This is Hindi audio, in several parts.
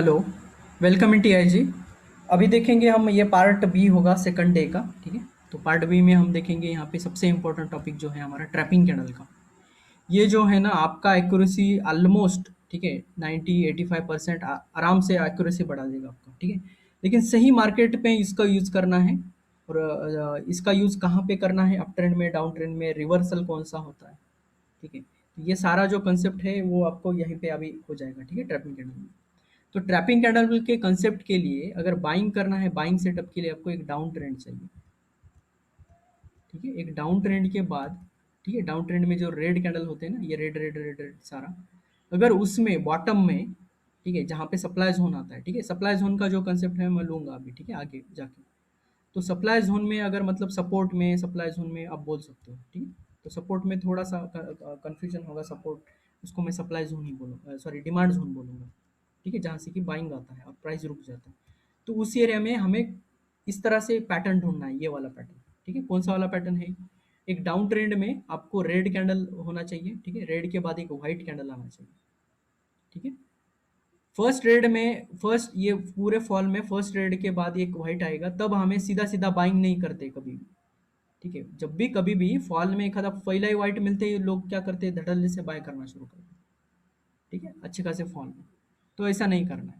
Hello, welcome in TIG. अभी देखेंगे हम, ये पार्ट बी होगा सेकंड डे का। ठीक है, तो पार्ट बी में हम देखेंगे यहाँ पे सबसे इम्पोर्टेंट टॉपिक जो है हमारा ट्रैपिंग कैंडल का। ये जो है ना आपका एक्यूरेसी ऑलमोस्ट, ठीक है, 90-85% आराम से एक्यूरेसी बढ़ा देगा आपका। ठीक है, लेकिन सही मार्केट पे इसका यूज़ करना है। और इसका यूज़ कहाँ पे करना है, अप ट्रेंड में, डाउन ट्रेंड में, रिवर्सल कौन सा होता है। ठीक है, तो ये सारा जो कंसेप्ट है वो आपको यहीं पे अभी हो जाएगा। ठीक है, ट्रैपिंग कैंडल में। तो ट्रैपिंग कैंडल के कंसेप्ट के लिए अगर बाइंग करना है, बाइंग सेटअप के लिए आपको एक डाउन ट्रेंड चाहिए। ठीक है, एक डाउन ट्रेंड के बाद, ठीक है, डाउन ट्रेंड में जो रेड कैंडल होते हैं ना, ये रेड रेड रेड रेड सारा, अगर उसमें बॉटम में, ठीक है, जहाँ पे सप्लाई जोन आता है, ठीक है, सप्लाई जोन का जो कंसेप्ट है मैं लूंगा अभी, ठीक है, आगे जाके। तो सप्लाई जोन में अगर मतलब सपोर्ट में, सप्लाई जोन में आप बोल सकते हो। ठीक है, तो सपोर्ट में थोड़ा सा कंफ्यूजन होगा। सपोर्ट उसको मैं सप्लाई जोन ही बोलूँगा, सॉरी डिमांड जोन बोलूँगा। ठीक है, जहाँ से कि बाइंग आता है और प्राइस रुक जाता है। तो उस एरिया में हमें इस तरह से पैटर्न ढूंढना है, ये वाला पैटर्न। ठीक है, कौन सा वाला पैटर्न है? एक डाउन ट्रेंड में आपको रेड कैंडल होना चाहिए। ठीक है, रेड के बाद एक व्हाइट कैंडल आना चाहिए। ठीक है, फर्स्ट रेड में, फर्स्ट ये पूरे फॉल में फर्स्ट रेड के बाद एक व्हाइट आएगा, तब हमें सीधा सीधा बाइंग नहीं करते कभी भी। ठीक है, जब भी कभी भी फॉल में एक आधा पहला ही व्हाइट मिलते ही लोग क्या करते हैं, धड़ल्ले से बाय करना शुरू करते हैं। ठीक है, अच्छे खासे फॉल में। तो ऐसा नहीं करना है।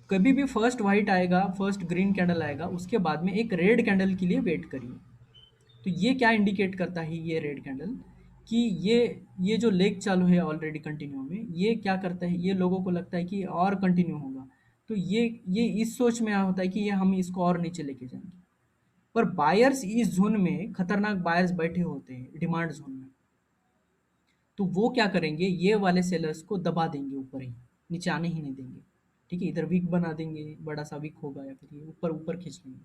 कभी भी फर्स्ट व्हाइट आएगा, फर्स्ट ग्रीन कैंडल आएगा, उसके बाद में एक रेड कैंडल के लिए वेट करिए। तो ये क्या इंडिकेट करता है, ये रेड कैंडल, कि ये जो लेग चालू है ऑलरेडी कंटिन्यू में, ये क्या करता है, ये लोगों को लगता है कि और कंटिन्यू होगा। तो ये इस सोच में होता है कि ये हम इसको और नीचे लेके जाएंगे। पर बायर्स इस जोन में, खतरनाक बायर्स बैठे होते हैं डिमांड जोन में। तो वो क्या करेंगे, ये वाले सेलर्स को दबा देंगे ऊपर ही, नीचे आने ही नहीं देंगे। ठीक है, इधर वीक बना देंगे, बड़ा सा वीक होगा, या फिर ये ऊपर ऊपर खींच लेंगे।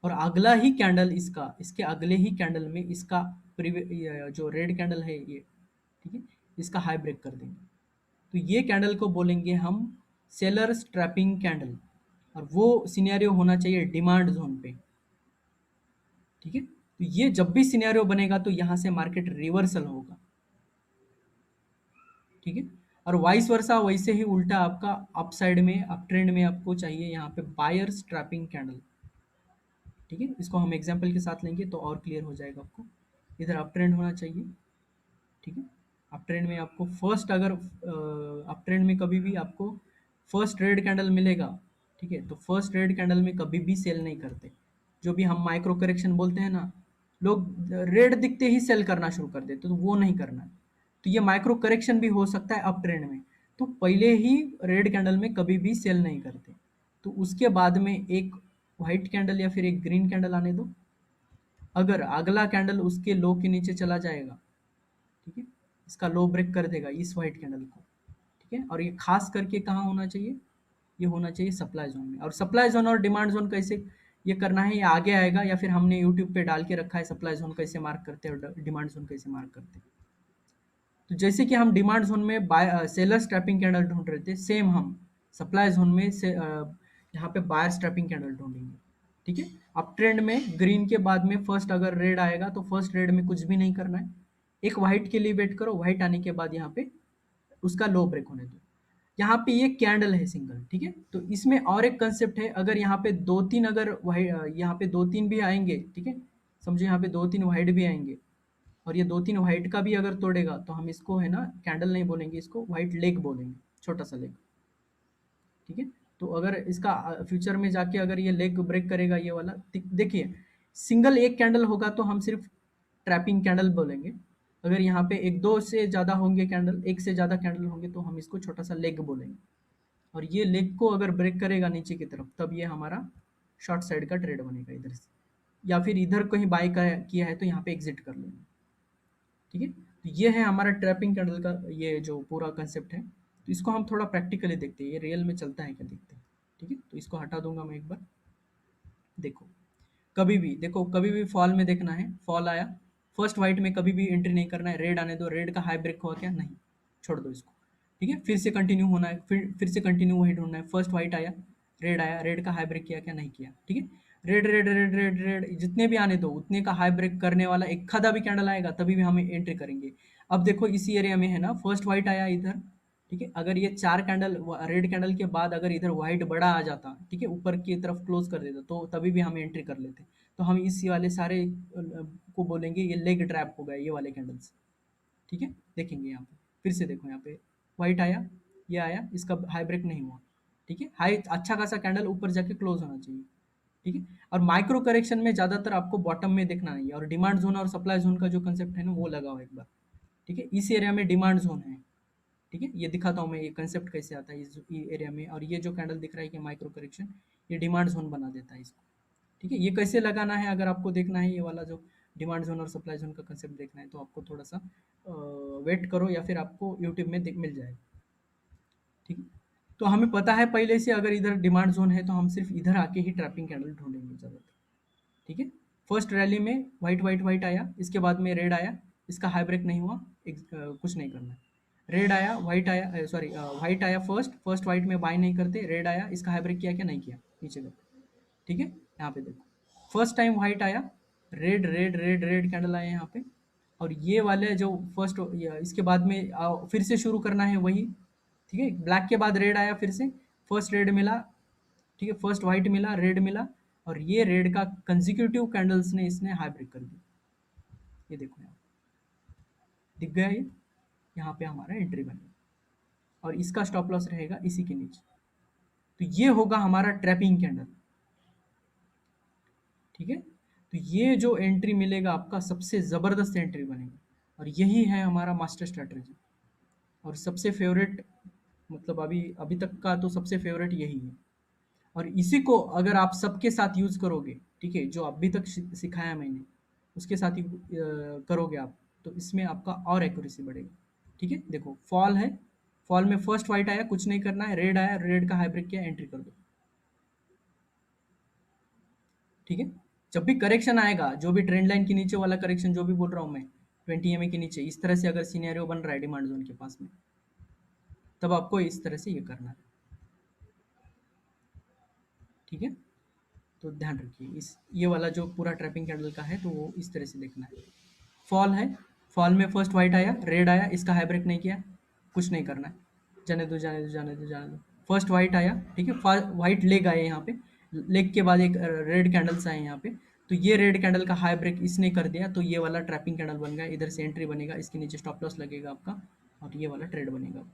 और अगला ही कैंडल इसका, इसके अगले ही कैंडल में इसका जो रेड कैंडल है ये, ठीक है, इसका हाई ब्रेक कर देंगे। तो ये कैंडल को बोलेंगे हम सेलर्स ट्रैपिंग कैंडल। और वो सिनेरियो होना चाहिए डिमांड जोन पे। ठीक है, तो ये जब भी सिनेरियो बनेगा तो यहाँ से मार्केट रिवर्सल होगा। ठीक है, और वाइस वर्सा, वैसे ही उल्टा आपका अप साइड में, अप ट्रेंड में आपको चाहिए यहाँ पे बायर्स ट्रैपिंग कैंडल। ठीक है, इसको हम एग्जांपल के साथ लेंगे तो और क्लियर हो जाएगा आपको। इधर अप ट्रेंड होना चाहिए। ठीक है, अप ट्रेंड में आपको फर्स्ट, अगर अप ट्रेंड में कभी भी आपको फर्स्ट रेड कैंडल मिलेगा, ठीक है, तो फर्स्ट रेड कैंडल में कभी भी सेल नहीं करते। जो भी हम माइक्रो करेक्शन बोलते हैं ना, लोग रेड दिखते ही सेल करना शुरू कर देते, तो वो नहीं करना है। तो ये माइक्रो करेक्शन भी हो सकता है अप ट्रेंड में। तो पहले ही रेड कैंडल में कभी भी सेल नहीं करते। तो उसके बाद में एक व्हाइट कैंडल या फिर एक ग्रीन कैंडल आने दो। अगर अगला कैंडल उसके लो के नीचे चला जाएगा, ठीक है, इसका लो ब्रेक कर देगा इस व्हाइट कैंडल को। ठीक है, और ये खास करके कहाँ होना चाहिए, ये होना चाहिए सप्लाई जोन में। और सप्लाई जोन और डिमांड जोन कैसे ये करना है, ये आगे आएगा, या फिर हमने यूट्यूब पे डाल के रखा है सप्लाई जोन कैसे मार्क करते हैं और डिमांड जोन कैसे मार्क करते हैं। तो जैसे कि हम डिमांड जोन में बाय सेलर स्ट्रैपिंग कैंडल ढूंढ रहे थे, सेम हम सप्लाई जोन में से यहाँ पे बायर स्ट्रैपिंग कैंडल ढूंढेंगे। ठीक है, अप ट्रेंड में ग्रीन के बाद में फर्स्ट अगर रेड आएगा तो फर्स्ट रेड में कुछ भी नहीं करना है। एक व्हाइट के लिए वेट करो, व्हाइट आने के बाद यहाँ पे उसका लो ब्रेक होने दो। यहाँ पे ये कैंडल है सिंगल। ठीक है, तो इसमें और एक कंसेप्ट है, अगर यहाँ पे दो तीन, अगर व्हाइट यहाँ पे दो तीन भी आएंगे, ठीक है, समझो यहाँ पे दो तीन व्हाइट भी आएंगे, और ये दो तीन व्हाइट का भी अगर तोड़ेगा, तो हम इसको है ना कैंडल नहीं बोलेंगे, इसको व्हाइट लेग बोलेंगे, छोटा सा लेग। ठीक है, तो अगर इसका फ्यूचर में जाके अगर ये लेग ब्रेक करेगा, ये वाला देखिए, सिंगल एक कैंडल होगा तो हम सिर्फ ट्रैपिंग कैंडल बोलेंगे। अगर यहाँ पे एक दो से ज़्यादा होंगे कैंडल, एक से ज़्यादा कैंडल होंगे, तो हम इसको छोटा सा लेग बोलेंगे। और ये लेग को अगर ब्रेक करेगा नीचे की तरफ, तब ये हमारा शॉर्ट साइड का ट्रेड बनेगा इधर से। या फिर इधर कहीं बाय किया है तो यहाँ पे एग्जिट कर लेंगे। ठीक है, तो ये है हमारा ट्रैपिंग कैंडल का ये जो पूरा कंसेप्ट है। तो इसको हम थोड़ा प्रैक्टिकली देखते हैं, ये रियल में चलता है क्या, देखते हैं। ठीक है, तो इसको हटा दूंगा मैं एक बार। देखो, कभी भी देखो, कभी भी फॉल में देखना है, फॉल आया, फर्स्ट वाइट में कभी भी एंट्री नहीं करना है। रेड आने दो, रेड का हाई ब्रेक हुआ क्या, नहीं, छोड़ दो इसको। ठीक है, फिर से कंटिन्यू होना है, फिर से कंटिन्यू वही ढूंढना है। फर्स्ट वाइट आया, रेड का हाई ब्रेक किया क्या, नहीं किया। ठीक है, red red red red red जितने भी आने दो, उतने का हाई ब्रेक करने वाला एक खादा भी कैंडल आएगा, तभी भी हमें एंट्री करेंगे। अब देखो इसी एरिया में है ना, फर्स्ट वाइट आया इधर, ठीक है। अगर ये 4 कैंडल रेड कैंडल के बाद अगर इधर व्हाइट बड़ा आ जाता, ठीक है, ऊपर की तरफ क्लोज कर देता, तो तभी भी हम एंट्री कर लेते। तो हम इस वाले सारे को बोलेंगे ये लेग ट्रैप हो गए, ये वाले कैंडल्स। ठीक है, देखेंगे यहाँ पे, फिर से देखो यहाँ पे व्हाइट आया, ये आया, इसका हाई ब्रेक नहीं हुआ। ठीक है, हाई अच्छा खासा कैंडल ऊपर जाके क्लोज होना चाहिए। ठीक है, और माइक्रो करेक्शन में ज्यादातर आपको बॉटम में देखना नहीं है, और डिमांड जोन और सप्लाई जोन का जो कंसेप्ट है ना, वो लगाओ एक बार। ठीक है, इस एरिया में डिमांड जोन है। ठीक है, ये दिखाता हूँ मैं, ये कंसेप्ट कैसे आता है इस एरिया में, और ये जो कैंडल दिख रहा है कि माइक्रो करेक्शन, ये डिमांड जोन बना देता है इसको। ठीक है, ये कैसे लगाना है, अगर आपको देखना है ये वाला जो डिमांड जोन और सप्लाई जोन का कंसेप्ट देखना है, तो आपको थोड़ा सा वेट करो, या फिर आपको यूट्यूब में मिल जाएगा। ठीक है, तो हमें पता है पहले से, अगर इधर डिमांड जोन है तो हम सिर्फ इधर आके ही ट्रैपिंग कैंडल ढूंढेंगे ज़्यादातर। ठीक है, फर्स्ट रैली में वाइट वाइट वाइट आया, इसके बाद में रेड आया, इसका हाई ब्रेक नहीं हुआ, कुछ नहीं करना है। रेड आया, वाइट आया, सॉरी वाइट आया, फर्स्ट फर्स्ट वाइट में बाय नहीं करते, रेड आया, इसका हाई ब्रेक किया क्या, नहीं किया, नीचे गए। ठीक है, यहाँ पे देखो, फर्स्ट टाइम व्हाइट आया, red red red red candle आए यहाँ पे, और ये वाले जो फर्स्ट, इसके बाद में फिर से शुरू करना है वही। ठीक है, ब्लैक के बाद रेड आया फिर से, फर्स्ट रेड मिला, ठीक है, फर्स्ट व्हाइट मिला, रेड मिला, और ये रेड का कंजिक्यूटिव कैंडल्स ने इसने हाई ब्रेक कर दिया। ये देखो यहाँ दिख गया ये, यहाँ पे हमारा एंट्री बनेगा, और इसका स्टॉप लॉस रहेगा इसी के नीचे। तो ये होगा हमारा ट्रैपिंग कैंडल। ठीक है, तो ये जो एंट्री मिलेगा आपका, सबसे ज़बरदस्त एंट्री बनेगा, और यही है हमारा मास्टर स्ट्रैटेजी, और सबसे फेवरेट, मतलब अभी अभी तक का तो सबसे फेवरेट यही है। और इसी को अगर आप सबके साथ यूज़ करोगे, ठीक है, जो अभी तक सिखाया मैंने, उसके साथ ही करोगे आप, तो इसमें आपका और एक्यूरेसी बढ़ेगी। ठीक है, देखो फॉल है, फॉल में फर्स्ट वाइट आया, कुछ नहीं करना है, रेड आया, रेड का हाई ब्रेक किया, एंट्री कर दो। ठीक है, जब भी करेक्शन आएगा, जो भी ट्रेंड लाइन के नीचे वाला करेक्शन जो भी बोल रहा हूँ मैं, 20 EMA के नीचे इस तरह से अगर सिनेरियो बन रहा है डिमांड जोन के पास में, तब आपको इस तरह से ये करना है। ठीक है, तो ध्यान रखिए, इस ये वाला जो पूरा ट्रैपिंग कैंडल का है, तो वो इस तरह से देखना है। फॉल है, फॉल में फर्स्ट वाइट आया, रेड आया, इसका हाई ब्रेक नहीं किया, कुछ नहीं करना है, जाने दो जाने दो जाने दो जाने दो। फर्स्ट वाइट आया, ठीक है, वाइट लेग आए यहाँ पे, लेग के बाद एक रेड कैंडल्स आए यहाँ पे, तो ये रेड कैंडल का हाई ब्रेक इसने कर दिया, तो ये वाला ट्रैपिंग कैंडल बन गया, इधर से एंट्री बनेगा, इसके नीचे स्टॉप लॉस लगेगा आपका, और ये वाला ट्रेड बनेगा।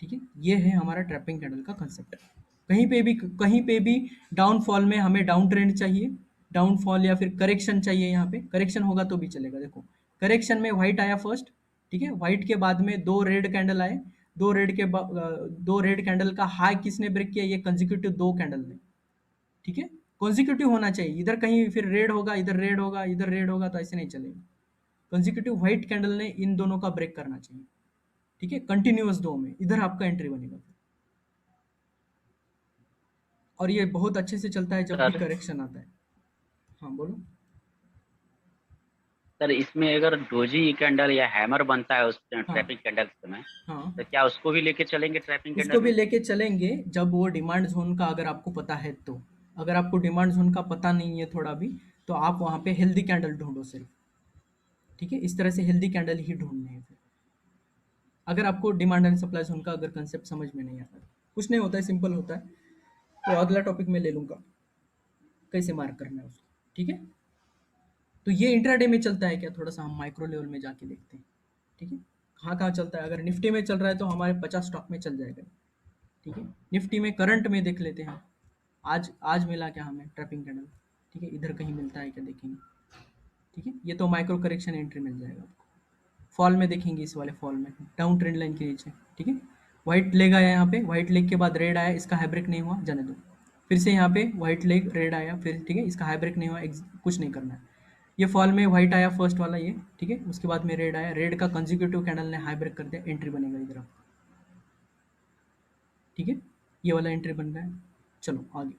ठीक है, ये है हमारा ट्रैपिंग कैंडल का कंसेप्ट। कहीं पे भी डाउनफॉल में हमें डाउन ट्रेंड चाहिए, डाउनफॉल या फिर करेक्शन चाहिए, यहाँ पे करेक्शन होगा तो भी चलेगा। देखो करेक्शन में व्हाइट आया फर्स्ट, ठीक है, व्हाइट के बाद में दो रेड कैंडल आए, दो रेड कैंडल का हाई किसने ब्रेक किया, ये कंजिक्यूटिव दो कैंडल ने। ठीक है, कंजिक्यूटिव होना चाहिए, इधर कहीं फिर रेड होगा, इधर रेड होगा, इधर रेड होगा, तो ऐसे नहीं चलेगा। कंजिक्यूटिव व्हाइट कैंडल ने इन दोनों का ब्रेक करना चाहिए। ठीक है, कंटिन्यूअस दो में, इधर आपका एंट्री बनेगा। और ये बहुत अच्छे से चलता है जब भी सर करेक्शन आता है। हाँ बोलो। सर इसमें अगर डोजी कैंडल या हैमर बनता है उस हाँ ट्रैपिंग कैंडल में, हाँ, तो क्या उसको भी लेके चलेंगे ट्रैपिंग उसको कैंडल भी में? लेके चलेंगे जब वो डिमांड जोन का अगर आपको पता है तो। अगर आपको डिमांड जोन का पता नहीं है थोड़ा भी, तो आप वहाँ पे हेल्दी कैंडल ढूंढो सिर्फ। ठीक है, इस तरह से हेल्दी कैंडल ही ढूंढने हैं फिर, अगर आपको डिमांड एंड सप्लाई जोन का अगर कंसेप्ट समझ में नहीं आता है। कुछ नहीं होता है, सिंपल होता है। तो अगला टॉपिक मैं ले लूँगा, कैसे मार्क करना है उसको। ठीक है, तो ये इंट्राडे में चलता है क्या, थोड़ा सा हम माइक्रो लेवल में जाके देखते हैं। ठीक है, कहाँ कहाँ चलता है, अगर निफ्टी में चल रहा है तो हमारे 50 स्टॉक में चल जाएगा। ठीक है, निफ्टी में करंट में देख लेते हैं। आज आज मिला क्या हमें ट्रैपिंग कैंडल। ठीक है, इधर कहीं मिलता है क्या देखेंगे। ठीक है, ये तो माइक्रो करेक्शन एंट्री मिल जाएगा आपको। फॉल में देखेंगे, इस वाले फॉल में डाउन ट्रेंड लाइन के नीचे। ठीक है, व्हाइट लेग आया यहाँ पे, व्हाइट लेग के बाद रेड आया, इसका हाई ब्रेक नहीं हुआ, जाने दो। फिर से यहाँ पे व्हाइट लेग रेड आया, फिर ठीक है, इसका हाई ब्रेक नहीं हुआ, कुछ नहीं करना है। ये फॉल में व्हाइट आया फर्स्ट वाला ये, ठीक है, उसके बाद में रेड आया, रेड का कंजिक्यूटिव कैंडल ने हाई ब्रेक कर दिया, एंट्री बनेगा इधर आपका। ठीक है, ये वाला एंट्री बन रहा है। चलो आगे।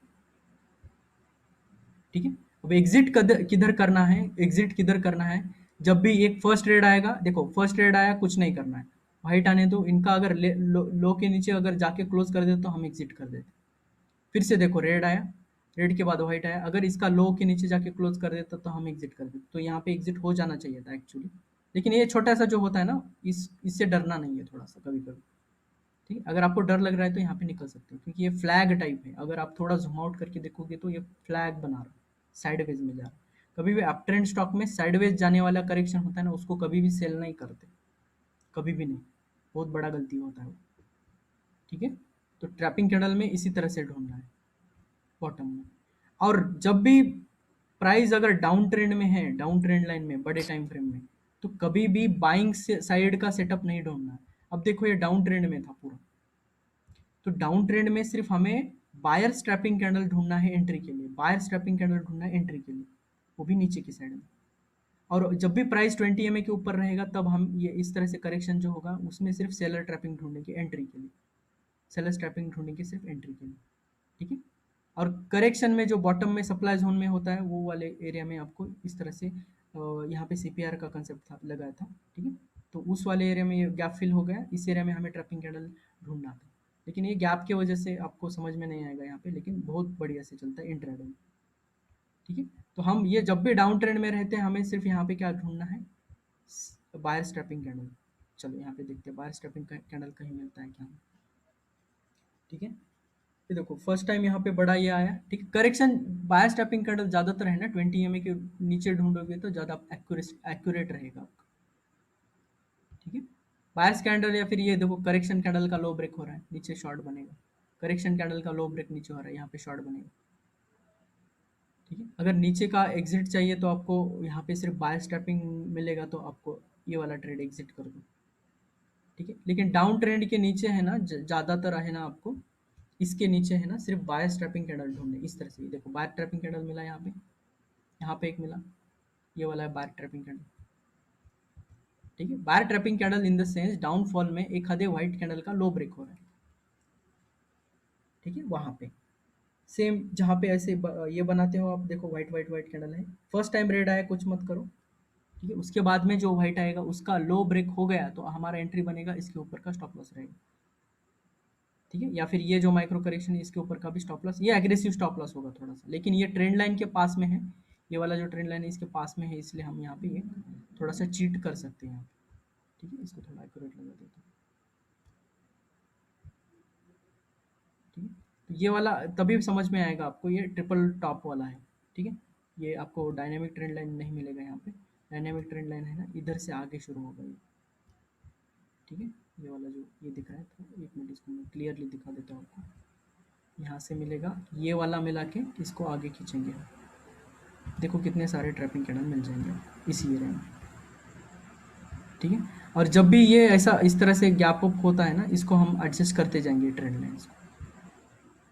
ठीक है, अब एग्जिट किधर किधर करना है, एग्जिट किधर करना है, जब भी एक फर्स्ट रेड आएगा, देखो फर्स्ट रेड आया, कुछ नहीं करना है, व्हाइट आने दो, इनका अगर लो के नीचे अगर जाके क्लोज कर दे तो हम एग्जिट कर देते। फिर से देखो रेड आया, रेड के बाद व्हाइट आया, अगर इसका लो के नीचे जाके क्लोज कर देता तो हम एग्जिट कर देते। तो यहाँ पे एग्जिट हो जाना चाहिए था एक्चुअली, लेकिन ये छोटा सा जो होता है ना, इससे डरना नहीं है थोड़ा सा कभी कभी। ठीक है, अगर आपको डर लग रहा है तो यहाँ पे निकल सकते हो, क्योंकि ये फ्लैग टाइप है। अगर आप थोड़ा जूम आउट करके देखोगे तो ये फ्लैग बना रहा है, साइडवेज में जा रहा है। कभी भी अप ट्रेंड स्टॉक में साइडवेज जाने वाला करेक्शन होता है ना, उसको कभी भी सेल नहीं करते, कभी भी नहीं। बहुत बड़ा गलती होता है वो। ठीक है, तो ट्रैपिंग कैंडल में इसी तरह से ढूंढना है बॉटम में। और जब भी प्राइस अगर डाउन ट्रेंड में है, डाउन ट्रेंड लाइन में, बड़े टाइम फ्रेम में, तो कभी भी बाइंग साइड का सेटअप नहीं ढूंढना है। अब देखो ये डाउन ट्रेंड में था पूरा, तो डाउन ट्रेंड में सिर्फ हमें बायर स्ट्रैपिंग कैंडल ढूंढना है एंट्री के लिए, बायर स्ट्रैपिंग कैंडल ढूंढना है एंट्री के लिए, वो भी नीचे की साइड में। और जब भी प्राइस 20 EMA के ऊपर रहेगा, तब हम ये इस तरह से करेक्शन जो होगा उसमें सिर्फ सेलर ट्रैपिंग ढूंढेंगे एंट्री के लिए, सेलर ट्रैपिंग ढूंढेंगे सिर्फ एंट्री के लिए। ठीक है, और करेक्शन में जो बॉटम में सप्लाई जोन में होता है, वो वाले एरिया में आपको इस तरह से यहाँ पे सीपीआर का कंसेप्ट था, लगाया था। ठीक है, तो उस वाले एरिया में ये गैप फिल हो गया, इस एरिया में हमें ट्रैपिंग कैंडल ढूंढना था। लेकिन ये गैप की वजह से आपको समझ में नहीं आएगा यहाँ पे, लेकिन बहुत बढ़िया से चलता है इंट्राडे में। ठीक है, तो हम ये जब भी डाउन ट्रेंड में रहते हैं, हमें सिर्फ यहाँ पे क्या ढूंढना है, बायर स्ट्रैपिंग कैंडल। चलो यहाँ पे देखते हैं बायर स्ट्रैपिंग कैंडल कहीं मिलता है क्या। ठीक है, ये देखो फर्स्ट टाइम यहाँ पे बड़ा ये आया। ठीक है, करेक्शन बायर स्टैपिंग कैंडल ज्यादातर है ना 20 EMA के नीचे ढूंढोगे तो ज्यादा एक्यूरेट रहेगा आपका। ठीक है, बायर्स कैंडल या फिर ये देखो करेक्शन कैंडल का लो ब्रेक हो रहा है, नीचे शॉर्ट बनेगा। करेक्शन कैंडल का लो ब्रेक नीचे हो रहा है, यहाँ पे शॉर्ट बनेगा। ठीक है, अगर नीचे का एग्जिट चाहिए तो आपको यहाँ पे सिर्फ बायर स्टैपिंग मिलेगा, तो आपको ये वाला ट्रेड एग्जिट कर दो। ठीक है, लेकिन डाउन ट्रेंड के नीचे है ना, ज्यादातर है ना आपको, इसके नीचे है ना सिर्फ बायर ट्रैपिंग कैंडल ढूंढने इस तरह से। देखो बायर ट्रैपिंग कैंडल मिला यहाँ पे, यहाँ पे एक मिला, ये वाला है बायर ट्रैपिंग कैंडल। ठीक है, buyer trapping candle in the sense downfall में एक आधे व्हाइट कैंडल का लो ब्रेक हो रहा है। ठीक है, वहां पे सेम जहाँ पे ऐसे ये बनाते हो आप, देखो व्हाइट व्हाइट व्हाइट कैंडल है, फर्स्ट टाइम रेड आया कुछ मत करो। ठीक है, उसके बाद में जो व्हाइट आएगा उसका लो ब्रेक हो गया तो हमारा एंट्री बनेगा, इसके ऊपर का स्टॉप लॉस रहेगा। ठीक है, या फिर ये जो माइक्रो करेक्शन है इसके ऊपर का भी स्टॉप लॉस, ये एग्रेसिव स्टॉप लॉस होगा थोड़ा सा, लेकिन ये ट्रेंड लाइन के पास में है। ये वाला जो ट्रेंड लाइन है इसके पास में है, इसलिए हम यहाँ पे ये थोड़ा सा चीट कर सकते हैं यहाँ पे। ठीक है, इसको थोड़ा एक्यूरेट लगा देते हैं। ठीक है, तो ये वाला तभी समझ में आएगा आपको, ये ट्रिपल टॉप वाला है। ठीक है, ये आपको डायनेमिक ट्रेंड लाइन नहीं मिलेगा यहाँ पे। डायनेमिक ट्रेंड लाइन है ना, इधर से आगे शुरू होगा ये। ठीक है, ये वाला जो ये दिख रहा है, तो एक मिनट इसको मैं क्लियरली दिखा देता हूँ आपको। यहाँ से मिलेगा, ये वाला मिला के इसको आगे खींचेंगे, देखो कितने सारे ट्रैपिंग कैंडल मिल जाएंगे इसी एरिया में। ठीक है, और जब भी ये ऐसा इस तरह से गैप अप होता है ना, इसको हम एडजस्ट करते जाएंगे ट्रेंड लाइन्स को।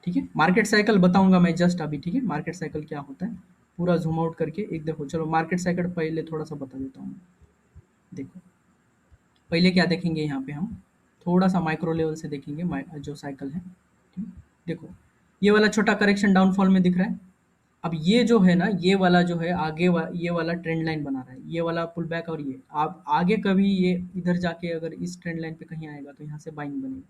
ठीक है, मार्केट साइकिल बताऊंगा मैं जस्ट अभी। ठीक है, मार्केट साइकिल क्या होता है पूरा जूम आउट करके एक देखो। चलो मार्केट साइकिल पहले थोड़ा सा बता देता हूँ। देखो पहले क्या देखेंगे यहाँ पे हम, थोड़ा सा माइक्रो लेवल से देखेंगे जो साइकिल है। ठीक है? देखो ये वाला छोटा करेक्शन डाउनफॉल में दिख रहा है। अब ये जो है ना, ये वाला जो है आगे ये वाला ट्रेंड लाइन बना रहा है, ये वाला पुल बैक। और ये आप आगे कभी ये इधर जाके अगर इस ट्रेंड लाइन पे कहीं आएगा तो यहाँ से बाइंग बनेगा।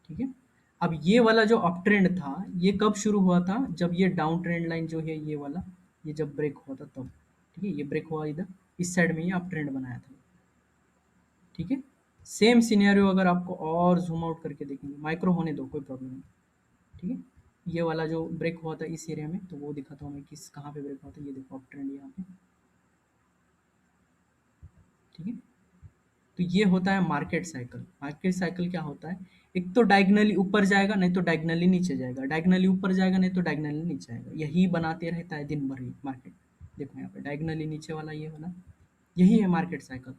ठीक है, अब ये वाला जो अप ट्रेंड था, ये कब शुरू हुआ था, जब ये डाउन ट्रेंड लाइन जो है ये वाला, ये जब ब्रेक हुआ था तब। ठीक है, ये ब्रेक हुआ इधर इस साइड में, ये अप ट्रेंड बनाया था। ठीक है, सेम सिनेरियो अगर आपको और जूम आउट करके देखेंगे, माइक्रो होने दो कोई प्रॉब्लम नहीं। ठीक है, ये वाला जो ब्रेक हुआ था इस एरिया में, तो वो दिखाता हूँ मैं किस कहाँ पे ब्रेक हुआ था। ये देखो अप ट्रेंड यहाँ पे। ठीक है, तो ये होता है मार्केट साइकिल। मार्केट साइकिल क्या होता है, एक तो डायगनली ऊपर जाएगा, नहीं तो डायगनली नीचे जाएगा, डायगनली ऊपर जाएगा, नहीं तो डायगनली नीचे जाएगा, यही बनाते रहता है दिन भर ही मार्केट। देखो यहाँ पे डायगनली नीचे वाला ये वाला, यही है मार्केट साइकिल।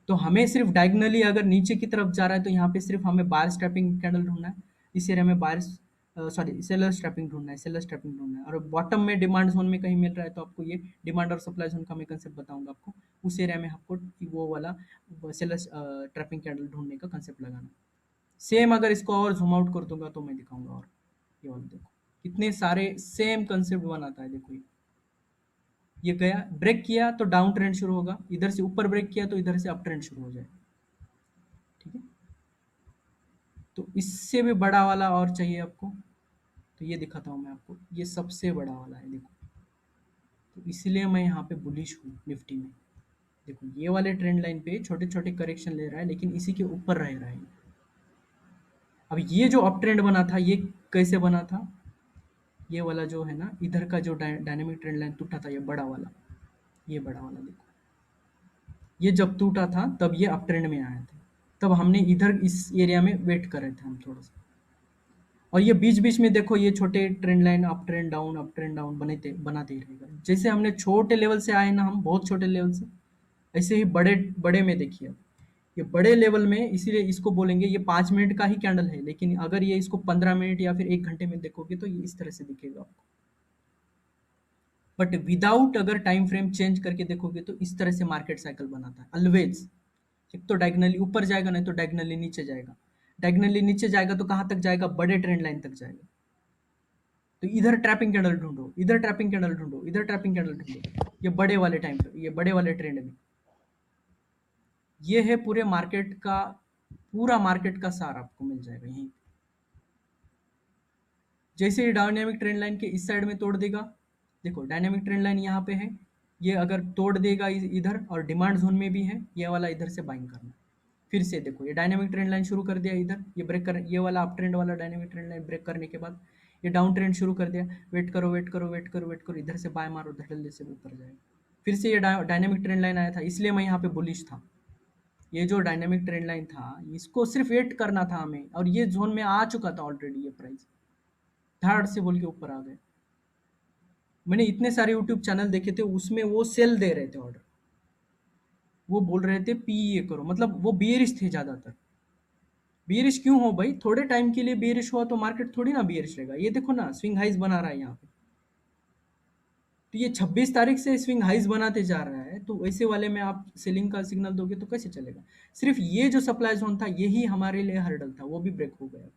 तो हमें सिर्फ डायगनली अगर नीचे की तरफ जा रहा है तो यहाँ पे सिर्फ हमें बायर स्ट्रैपिंग कैंडल ढूंढना है। इस एरिया में बायर सॉरी सेलर स्ट्रैपिंग ढूंढना है, सेलर स्ट्रैपिंग ढूंढना है। और बॉटम में डिमांड जोन में कहीं मिल रहा है तो आपको ये डिमांड और सप्लाई जोन का मैं कंसेप्ट बताऊंगा आपको। उस एरिया में आपको वो वाला सेलर ट्रैपिंग कैंडल ढूंढने का कंसेप्ट लगाना। सेम अगर इसको और जूम आउट कर दूंगा तो मैं दिखाऊंगा। और ये वाला देखो कितने सारे सेम कंसेप्ट बनाता है। देखो ये गया ब्रेक किया तो डाउन ट्रेंड शुरू होगा, इधर से ऊपर ब्रेक किया तो इधर से अप ट्रेंड शुरू हो जाए। ठीक है, तो इससे भी बड़ा वाला और चाहिए आपको, तो ये दिखाता हूँ मैं आपको, ये सबसे बड़ा वाला है देखो। तो इसलिए मैं यहाँ पे बुलिश हूँ निफ्टी में। देखो ये वाले ट्रेंड लाइन पे छोटे छोटे करेक्शन ले रहा है, लेकिन इसी के ऊपर रह रहा है। अब ये जो अप ट्रेंड बना था, ये कैसे बना था? ये वाला जो है ना, इधर का जो डायनेमिक ट्रेंड लाइन टूटा था, ये बड़ा वाला, ये बड़ा वाला देखो, ये जब टूटा था तब ये अप ट्रेंड में आया था। तब हमने इधर इस एरिया में वेट कर रहे थे हम थोड़ा सा। और ये बीच बीच में देखो, ये छोटे trend line up trend down, up trend down बनाते ही रहेगा। जैसे हमने छोटे लेवल से आए ना, हम बहुत छोटे लेवल से, ऐसे ही बड़े बड़े में देखिए अब, ये बड़े लेवल में, इसीलिए इसको बोलेंगे ये 5 मिनट का ही कैंडल है, लेकिन अगर ये इसको 15 मिनट या फिर 1 घंटे में देखोगे तो ये इस तरह से दिखेगा आपको। बट विदाउट अगर टाइम फ्रेम चेंज करके देखोगे तो इस तरह से मार्केट साइकिल बनाता है ऑलवेज। एक तो डायगनली ऊपर जाएगा, नहीं तो डायगनली नीचे जाएगा। डायगनली नीचे जाएगा तो कहाँ तक जाएगा? बड़े ट्रेंड लाइन तक जाएगा। तो इधर ट्रैपिंग कैंडल ढूंढो, इधर ट्रैपिंग कैंडल ढूंढो, इधर ट्रैपिंग कैंडल ढूंढो, ये बड़े वाले टाइम पे, ये बड़े वाले ट्रेंड में। ये है पूरे मार्केट का, पूरा मार्केट का सार आपको मिल जाएगा यहीं। जैसे ही डायनामिक ट्रेंड लाइन के इस साइड में तोड़ देगा, देखो डायनामिक ट्रेंड लाइन यहाँ पे है, ये अगर तोड़ देगा इधर, और डिमांड जोन में भी है, ये वाला इधर से बाइंग करना। फिर से देखो ये डायनामिक ट्रेंड लाइन शुरू कर दिया इधर, ये ब्रेक कर, ये वाला अप ट्रेंड वाला डायनामिक ट्रेंड लाइन ब्रेक करने के बाद ये डाउन ट्रेंड शुरू कर दिया। वेट करो वेट करो वेट करो वेट करो, इधर से बाय मारो, धड़ल्ले से ऊपर जाएगा। फिर से ये डायनामिक ट्रेंड लाइन आया था, इसलिए मैं यहाँ पे बुलिश था। ये जो डायनामिक ट्रेंड लाइन था, इसको सिर्फ वेट करना था हमें, और ये जोन में आ चुका था ऑलरेडी, ये प्राइस धड़ से बोल के ऊपर आ गए। मैंने इतने सारे यूट्यूब चैनल देखे थे, उसमें वो सेल दे रहे थे ऑर्डर, वो बोल रहे थे पी ये करो, मतलब वो बेरिश थे ज़्यादातर। बेरिश क्यों हो भाई? थोड़े टाइम के लिए बेरिश हुआ तो मार्केट थोड़ी ना बेरिश रहेगा। ये देखो ना, स्विंग हाइज बना रहा है यहाँ पे, तो ये 26 तारीख से स्विंग हाइज बनाते जा रहा है, तो वैसे वाले में आप सेलिंग का सिग्नल दोगे तो कैसे चलेगा? सिर्फ ये जो सप्लाई जोन था, यही हमारे लिए हर्डल था, वो भी ब्रेक हो गया।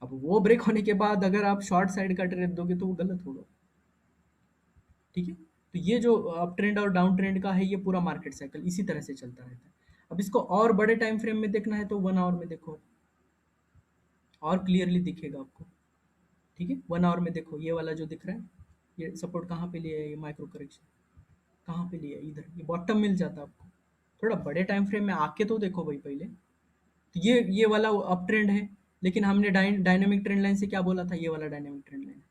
अब वो ब्रेक होने के बाद अगर आप शॉर्ट साइड का ट्रेड दोगे तो वो गलत होगा। ठीक है, तो ये जो अप ट्रेंड और डाउन ट्रेंड का है, ये पूरा मार्केट साइकिल इसी तरह से चलता रहता है। अब इसको और बड़े टाइम फ्रेम में देखना है तो 1 आवर में देखो, और क्लियरली दिखेगा आपको। ठीक है, 1 आवर में देखो, ये वाला जो दिख रहा है, ये सपोर्ट कहाँ पे लिया है? ये माइक्रो करेक्शन कहाँ पे लिया है? इधर, ये बॉटम मिल जाता है आपको। थोड़ा बड़े टाइम फ्रेम में आके तो देखो भाई पहले। तो ये वाला अप ट्रेंड है, लेकिन हमने डायनेमिक ट्रेंड लाइन से क्या बोला था? ये वाला डायनेमिक ट्रेंड लाइन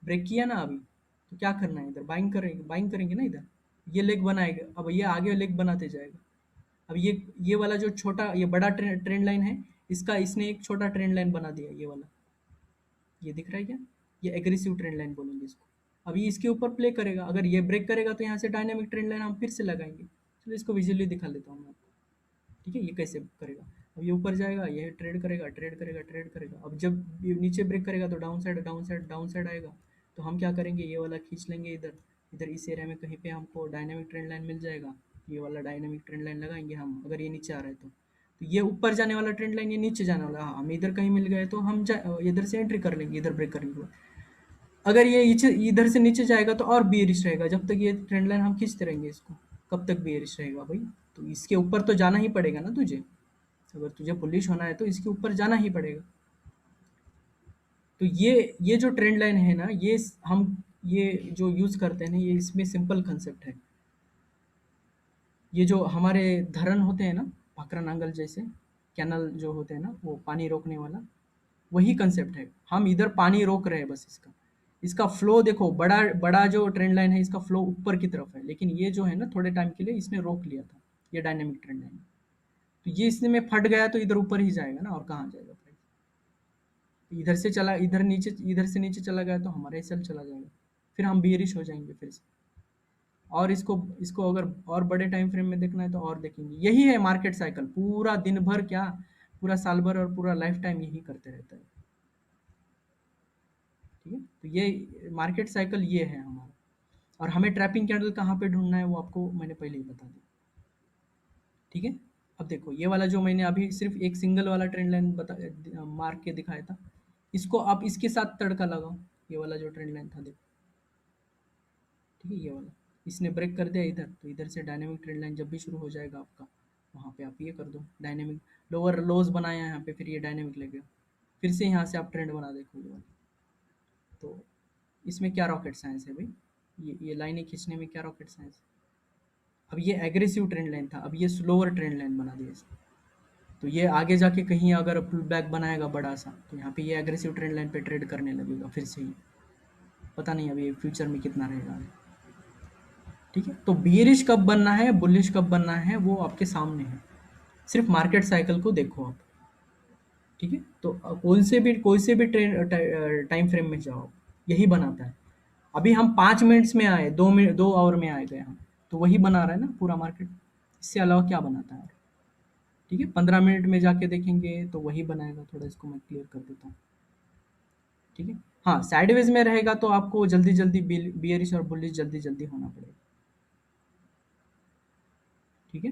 ब्रेक किया ना अभी, तो क्या करना है? इधर बाइंग करेंगे ना इधर, ये लेग बनाएगा, अब ये आगे लेग बनाते जाएगा। अब ये वाला जो छोटा, ये बड़ा ट्रेंड लाइन है, इसका इसने एक छोटा ट्रेंड लाइन बना दिया, ये वाला, ये दिख रहा है क्या? ये एग्रेसिव ट्रेंड लाइन बोलेंगे इसको। अब ये इसके ऊपर प्ले करेगा, अगर ये ब्रेक करेगा तो यहाँ से डायनेमिक ट्रेंड लाइन हम फिर से लगाएंगे। चलो इसको विजुअली दिखा लेता हूँ मैं आपको। ठीक है, ये कैसे करेगा? अब ये ऊपर जाएगा, ये ट्रेड करेगा ट्रेड करेगा ट्रेड करेगा, अब जब ये नीचे ब्रेक करेगा तो down side down side down side आएगा। तो हम क्या करेंगे? ये वाला खींच लेंगे इधर, इधर इस एरिया में कहीं पे हमको डायनेमिक ट्रेंड लाइन मिल जाएगा, ये वाला डायनेमिक ट्रेंड लाइन लगाएंगे हम, अगर ये नीचे आ रहा है तो ये ऊपर जाने वाला ट्रेंड लाइन, ये नीचे जाने वाला, हाँ हम इधर कहीं मिल गए तो हम इधर से एंट्री कर लेंगे, इधर ब्रेक करने के बाद। अगर ये इधर से नीचे जाएगा तो और बेयरिश रहेगा, जब तक ये ट्रेंड लाइन हम खींचते रहेंगे इसको, कब तक बेयरिश रहेगा भाई? तो इसके ऊपर तो जाना ही पड़ेगा ना तुझे, अगर तुझे बुलिश होना है तो इसके ऊपर जाना ही पड़ेगा। तो ये जो ट्रेंड लाइन है ना, हम ये जो यूज़ करते हैं ना, ये इसमें सिंपल कंसेप्ट है। ये जो हमारे धरन होते हैं ना, भाखरा नांगल जैसे कैनल जो होते हैं ना, वो पानी रोकने वाला, वही कंसेप्ट है। हम इधर पानी रोक रहे हैं बस, इसका इसका फ्लो देखो, बड़ा बड़ा जो ट्रेंड लाइन है, इसका फ्लो ऊपर की तरफ है, लेकिन ये जो है ना, थोड़े टाइम के लिए इसने रोक लिया था, ये डायनेमिक ट्रेंड लाइन। तो ये इसने में फट गया तो इधर ऊपर ही जाएगा ना, और कहाँ जाएगा प्राइस? इधर से चला, इधर नीचे, इधर से नीचे चला गया तो हमारा एसएल चला जाएगा, फिर हम बेरिश हो जाएंगे फिर से। और इसको इसको अगर और बड़े टाइम फ्रेम में देखना है तो और देखेंगे, यही है मार्केट साइकिल, पूरा दिन भर क्या, पूरा साल भर और पूरा लाइफ टाइम यही करते रहता है। ठीक है, तो ये मार्केट साइकिल ये है हमारा। और हमें ट्रैपिंग कैंडल कहाँ पे ढूंढना है वो आपको मैंने पहले ही बता दिया। ठीक है, अब देखो ये वाला जो मैंने अभी सिर्फ एक सिंगल वाला ट्रेंड लाइन मार्क के दिखाया था, इसको आप इसके साथ तड़का लगाओ, ये वाला जो ट्रेंड लाइन था देखो। ठीक है, ये वाला इसने ब्रेक कर दिया इधर, तो इधर से डायनेमिक ट्रेंड लाइन जब भी शुरू हो जाएगा आपका, वहाँ पे आप ये कर दो डायनेमिक, लोअर लोज बनाया है यहाँ पे, फिर ये डायनेमिक लगेगा, फिर से यहाँ से आप ट्रेंड बना देखो ये वाला। तो इसमें क्या रॉकेट साइंस है भाई? ये लाइनें खींचने में क्या रॉकेट साइंस? अब ये एग्रेसिव ट्रेंड लाइन था, अब ये स्लोअर ट्रेंड लाइन बना दिया इसने। तो ये आगे जाके कहीं अगर पुल बैक बनाएगा बड़ा सा, तो यहाँ पे ये एग्रेसिव ट्रेंड लाइन पे ट्रेड करने लगेगा फिर से ही। पता नहीं अभी फ्यूचर में कितना रहेगा। ठीक है, तो बियरिश कब बनना है, बुलिश कब बनना है, वो आपके सामने है। सिर्फ मार्केट साइकिल को देखो आप। ठीक है, तो कोई से भी टाइम फ्रेम में जाओ, यही बनाता है। अभी हम 5 मिनट्स में आए, 2 मिनट 2 आवर में आए गए हम, तो वही बना रहा है ना पूरा मार्केट। इससे अलावा क्या बनाता है? ठीक है, 15 मिनट में जाके देखेंगे तो वही बनाएगा। थोड़ा इसको मैं क्लियर कर देता हूँ। ठीक है, हाँ, साइडवेज में रहेगा तो आपको जल्दी जल्दी बियरिश और बुलिश जल्दी जल्दी होना पड़ेगा। ठीक है,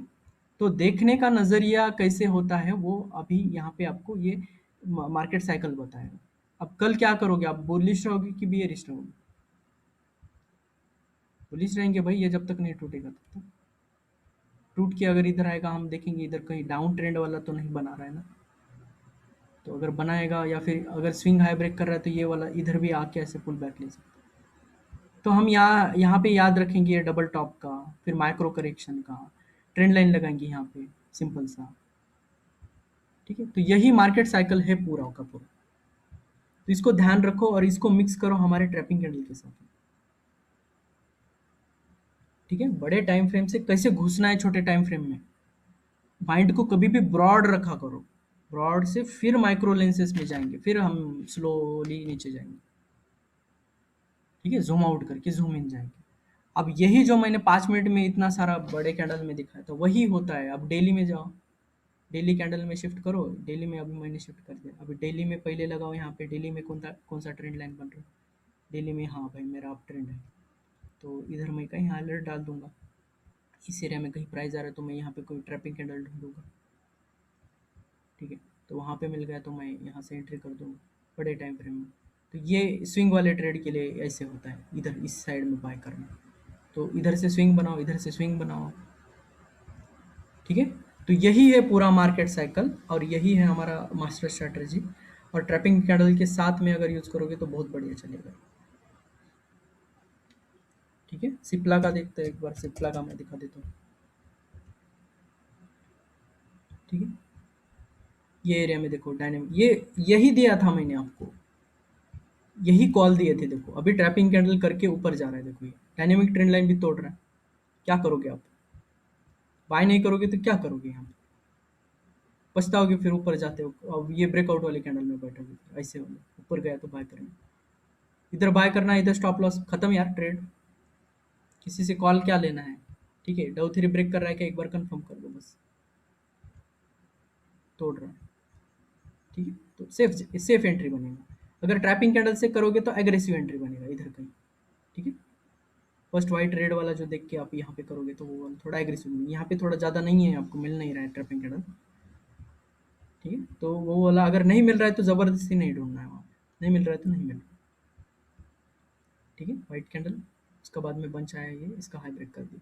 तो देखने का नजरिया कैसे होता है वो अभी यहाँ पे आपको ये मार्केट साइकिल बताएगा। अब कल क्या करोगे आप, बुलिश रहोगे कि बियरिश रहोगे? बुलिश रहेंगे भाई, ये जब तक नहीं टूटेगा तब तक। टूट के अगर इधर आएगा, हम देखेंगे इधर कहीं डाउन ट्रेंड वाला तो नहीं बना रहा है ना। तो अगर बनाएगा या फिर अगर स्विंग हाई ब्रेक कर रहा है तो ये वाला इधर भी आके ऐसे पुल बैक ले सकता है। तो हम यहाँ यहाँ पे याद रखेंगे डबल टॉप का, फिर माइक्रो करेक्शन का ट्रेंड लाइन लगाएंगे यहाँ पे, सिंपल सा। ठीक है, तो यही मार्केट साइकिल है पूरा का पूरा। तो इसको ध्यान रखो और इसको मिक्स करो हमारे ट्रैपिंग कैंडल के साथ। ठीक है, बड़े टाइम फ्रेम से कैसे घुसना है छोटे टाइम फ्रेम में। माइंड को कभी भी ब्रॉड रखा करो। ब्रॉड से फिर माइक्रो लेंसेस में जाएंगे, फिर हम स्लोली नीचे जाएंगे। ठीक है, ज़ूम आउट करके ज़ूम इन जाएँगे। अब यही जो मैंने 5 मिनट में इतना सारा बड़े कैंडल में दिखाया था, वही होता है। अब डेली में जाओ, डेली कैंडल में शिफ्ट करो, डेली में अभी मैंने शिफ्ट कर दिया। अभी डेली में पहले लगाओ यहाँ पे, डेली में कौन सा ट्रेंड लाइन बन रहा है? डेली में हाँ भाई, मेरा अप ट्रेंड है। तो इधर मैं कहीं अलर्ट डाल दूँगा। इस एरिया में कहीं प्राइस आ रहा है तो मैं यहाँ पे कोई ट्रैपिंग कैंडल ढूँढूँगा। ठीक है, तो वहाँ पे मिल गया तो मैं यहाँ से एंट्री कर दूँगा बड़े टाइम फ्रेम में। तो ये स्विंग वाले ट्रेड के लिए ऐसे होता है, इधर इस साइड में बाय करना। तो इधर से स्विंग बनाओ, इधर से स्विंग बनाओ। ठीक है, तो यही है पूरा मार्केट साइकिल और यही है हमारा मास्टर स्ट्रैटेजी। और ट्रैपिंग कैंडल के साथ में अगर यूज़ करोगे तो बहुत बढ़िया चलेगा। ठीक है, सिप्ला का देखते हैं एक बार, सिप्ला का मैं दिखा देता हूँ। ठीक है, ये एरिया में देखो डायनेमिक, ये यही दिया था मैंने आपको, यही कॉल दिए थे। देखो अभी ट्रैपिंग कैंडल करके ऊपर जा रहा है, देखो ये डायनेमिक ट्रेंड लाइन भी तोड़ रहा है। क्या करोगे आप? बाय नहीं करोगे तो क्या करोगे यहाँ पे? पछताओगे फिर ऊपर जाते हो। अब ये ब्रेकआउट वाले कैंडल में बैठोगे, ऐसे वाले ऊपर गया तो बाय करेंगे। इधर बाय करना है, इधर स्टॉप लॉस खत्म यार ट्रेड। किसी से कॉल क्या लेना है? ठीक है, डाउ थ्री ब्रेक कर रहा है क्या, एक बार कंफर्म कर दो बस। तोड़ रहा है। ठीक है, तो सेफ सेफ एंट्री बनेगा। अगर ट्रैपिंग कैंडल से करोगे तो एग्रेसिव एंट्री बनेगा इधर कहीं। ठीक है, फर्स्ट वाइट रेड वाला जो देख के आप यहाँ पे करोगे तो वो वाला थोड़ा एग्रेसिव बनेगा। यहाँ पे थोड़ा ज़्यादा नहीं है, आपको मिल नहीं रहा है ट्रैपिंग कैंडल। ठीक है, तो वो वाला अगर नहीं मिल रहा है तो ज़बरदस्ती नहीं ढूंढना है वहाँ पे। नहीं मिल रहा है तो नहीं मिल रहा। ठीक है, वाइट कैंडल, उसका बाद में बंच आया, ये इसका हाई ब्रेक कर दिया।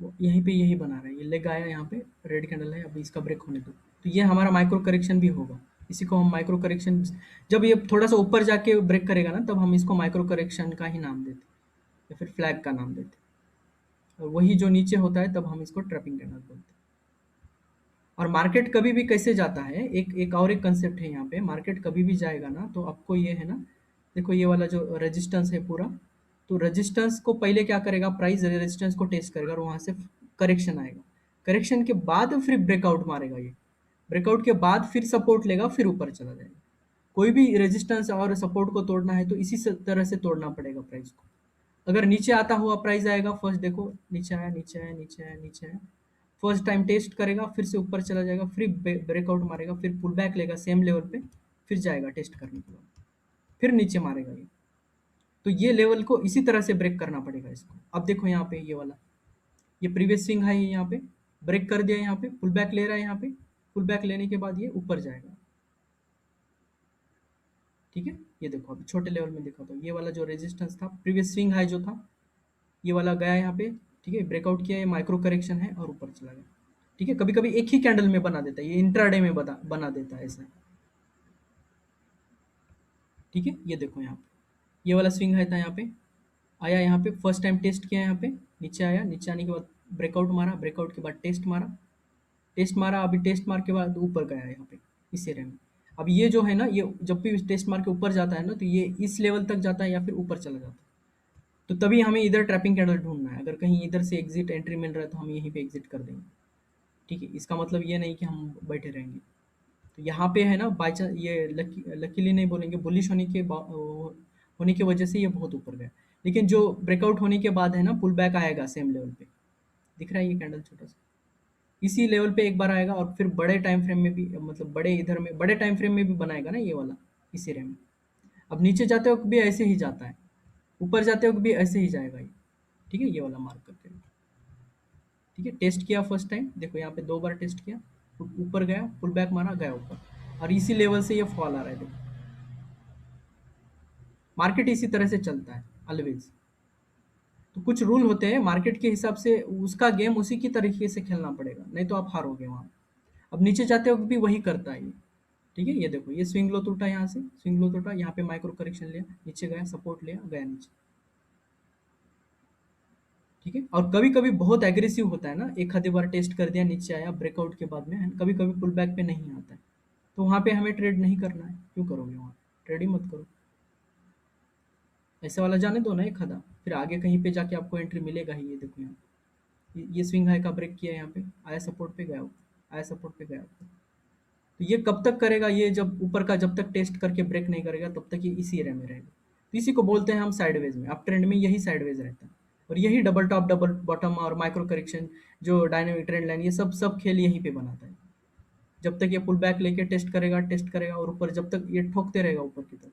वो यहीं पे यही बना रहा है, ये लेग आया यहाँ पे, रेड कैंडल है, अभी इसका ब्रेक होने दो। तो ये हमारा माइक्रो करेक्शन भी होगा। इसी को हम माइक्रो करेक्शन, जब ये थोड़ा सा ऊपर जाके ब्रेक करेगा ना, तब हम इसको माइक्रो करेक्शन का ही नाम देते या फिर फ्लैग का नाम देते। और वही जो नीचे होता है तब हम इसको ट्रैपिंग कैंडल बोलते हैं। और मार्केट कभी भी कैसे जाता है, एक एक और एक कंसेप्ट है यहाँ पे। मार्केट कभी भी जाएगा ना तो आपको ये है ना, देखो ये वाला जो रेजिस्टेंस है पूरा, तो रेजिस्टेंस को पहले क्या करेगा, प्राइस रेजिस्टेंस को टेस्ट करेगा और वहां से करेक्शन आएगा। करेक्शन के बाद फिर ब्रेकआउट मारेगा ये। ब्रेकआउट के बाद फिर सपोर्ट लेगा, फिर ऊपर चला जाएगा। कोई भी रेजिस्टेंस और सपोर्ट को तोड़ना है तो इसी तरह से तोड़ना पड़ेगा प्राइस को। अगर नीचे आता हुआ प्राइस आएगा, फर्स्ट देखो नीचे आया, नीचे आया, नीचे आया, नीचे आया, फर्स्ट टाइम टेस्ट करेगा, फिर से ऊपर चला जाएगा, फिर ब्रेकआउट मारेगा, फिर पुल बैक लेगा सेम लेवल पे, फिर जाएगा टेस्ट करने के बाद, फिर नीचे मारेगा ये। तो ये लेवल को इसी तरह से ब्रेक करना पड़ेगा इसको। अब देखो यहाँ पे ये वाला, ये प्रीवियस स्विंग हाई है, यहाँ पे ब्रेक कर दिया, यहाँ पे पुल बैक ले रहा है, यहाँ पे पुल बैक लेने के बाद ये ऊपर जाएगा। ठीक है, ये देखो अभी छोटे लेवल में देखा तो ये वाला जो रेजिस्टेंस था, प्रीवियस स्विंग हाई जो था, ये वाला गया यहाँ पे। ठीक है, ब्रेकआउट किया, ये माइक्रो करेक्शन है और ऊपर चला गया। ठीक है, कभी कभी एक ही कैंडल में बना देता है, ये इंट्राडे में बना देता है ऐसा। ठीक है, ये देखो यहाँ पे ये वाला स्विंग है था, यहाँ पे आया, यहाँ पे फर्स्ट टाइम टेस्ट किया यहाँ पे, नीचे आया, नीचे आने के बाद ब्रेकआउट मारा, ब्रेकआउट के बाद टेस्ट मारा, टेस्ट मारा, अभी टेस्ट मार के बाद ऊपर गया यहाँ पे इस एरिया में। अब ये जो है ना, ये जब भी टेस्ट मार के ऊपर जाता है ना, तो ये इस लेवल तक जाता है या फिर ऊपर चला जाता है। तो तभी हमें इधर ट्रैपिंग कैंडल ढूंढना है। अगर कहीं इधर से एग्जिट एंट्री मिल रहा है तो हम यहीं पे एग्जिट कर देंगे। ठीक है, इसका मतलब ये नहीं कि हम बैठे रहेंगे। तो यहाँ पे है ना, बाई चांस ये लकीली नहीं बोलेंगे, बुलिश होने की वजह से ये बहुत ऊपर गया। लेकिन जो ब्रेकआउट होने के बाद है ना, पुल बैक आएगा सेम लेवल पे। दिख रहा है ये कैंडल छोटा सा, इसी लेवल पे एक बार आएगा और फिर बड़े टाइम फ्रेम में भी, मतलब बड़े इधर में बड़े टाइम फ्रेम में भी बनाएगा ना ये वाला, इसी एरिया में। अब नीचे जाते वक्त भी ऐसे ही जाता है, ऊपर जाते वक्त भी ऐसे ही जाएगा ये। ठीक है, ये वाला मार्क करके। ठीक है, टेस्ट किया फर्स्ट टाइम, देखो यहाँ पे 2 बार टेस्ट किया, ऊपर गया, पुल बैक मारा, गया ऊपर, और इसी लेवल से ये फॉल आ रहा है। देखो मार्केट इसी तरह से चलता है ऑलवेज। तो कुछ रूल होते हैं मार्केट के हिसाब से, उसका गेम उसी की तरीके से खेलना पड़ेगा, नहीं तो आप हारोगे वहाँ। अब नीचे जाते वक्त भी वही करता है ये। ठीक है, ये देखो ये स्विंग लो टूटा, यहाँ से स्विंग लो टूटा, यहाँ पे माइक्रो करेक्शन लिया, नीचे गया, सपोर्ट लिया, गया नीचे। ठीक है, और कभी कभी बहुत एग्रेसिव होता है ना, एक आधी बार टेस्ट कर दिया, नीचे आया ब्रेकआउट के बाद में, कभी कभी पुल बैक पे नहीं आता है, तो वहाँ पे हमें ट्रेड नहीं करना है। क्यों करोगे वहाँ, ट्रेड ही मत करो। ऐसे वाला जाने दो ना एक आधा, फिर आगे कहीं पे जाके आपको एंट्री मिलेगा ही। ये देखो यहाँ ये स्विंग हाई का ब्रेक किया, यहाँ पे आया सपोर्ट पे, गया ऊपर, आया सपोर्ट पे, गया ऊपर। तो ये कब तक करेगा, ये जब ऊपर का जब तक टेस्ट करके ब्रेक नहीं करेगा तब तक ये इसी एरिया में रहेगा। तो इसी को बोलते हैं हम साइडवेज में, अप ट्रेंड में यही साइडवेज रहता है। और यही डबल टॉप डबल बॉटम और माइक्रो करेक्शन, जो डायनामिक ट्रेंड लाइन, ये सब सब खेल यहीं पे बनाता है। जब तक ये पुल बैक लेके टेस्ट करेगा और ऊपर जब तक ये ठोकते रहेगा ऊपर की तरफ,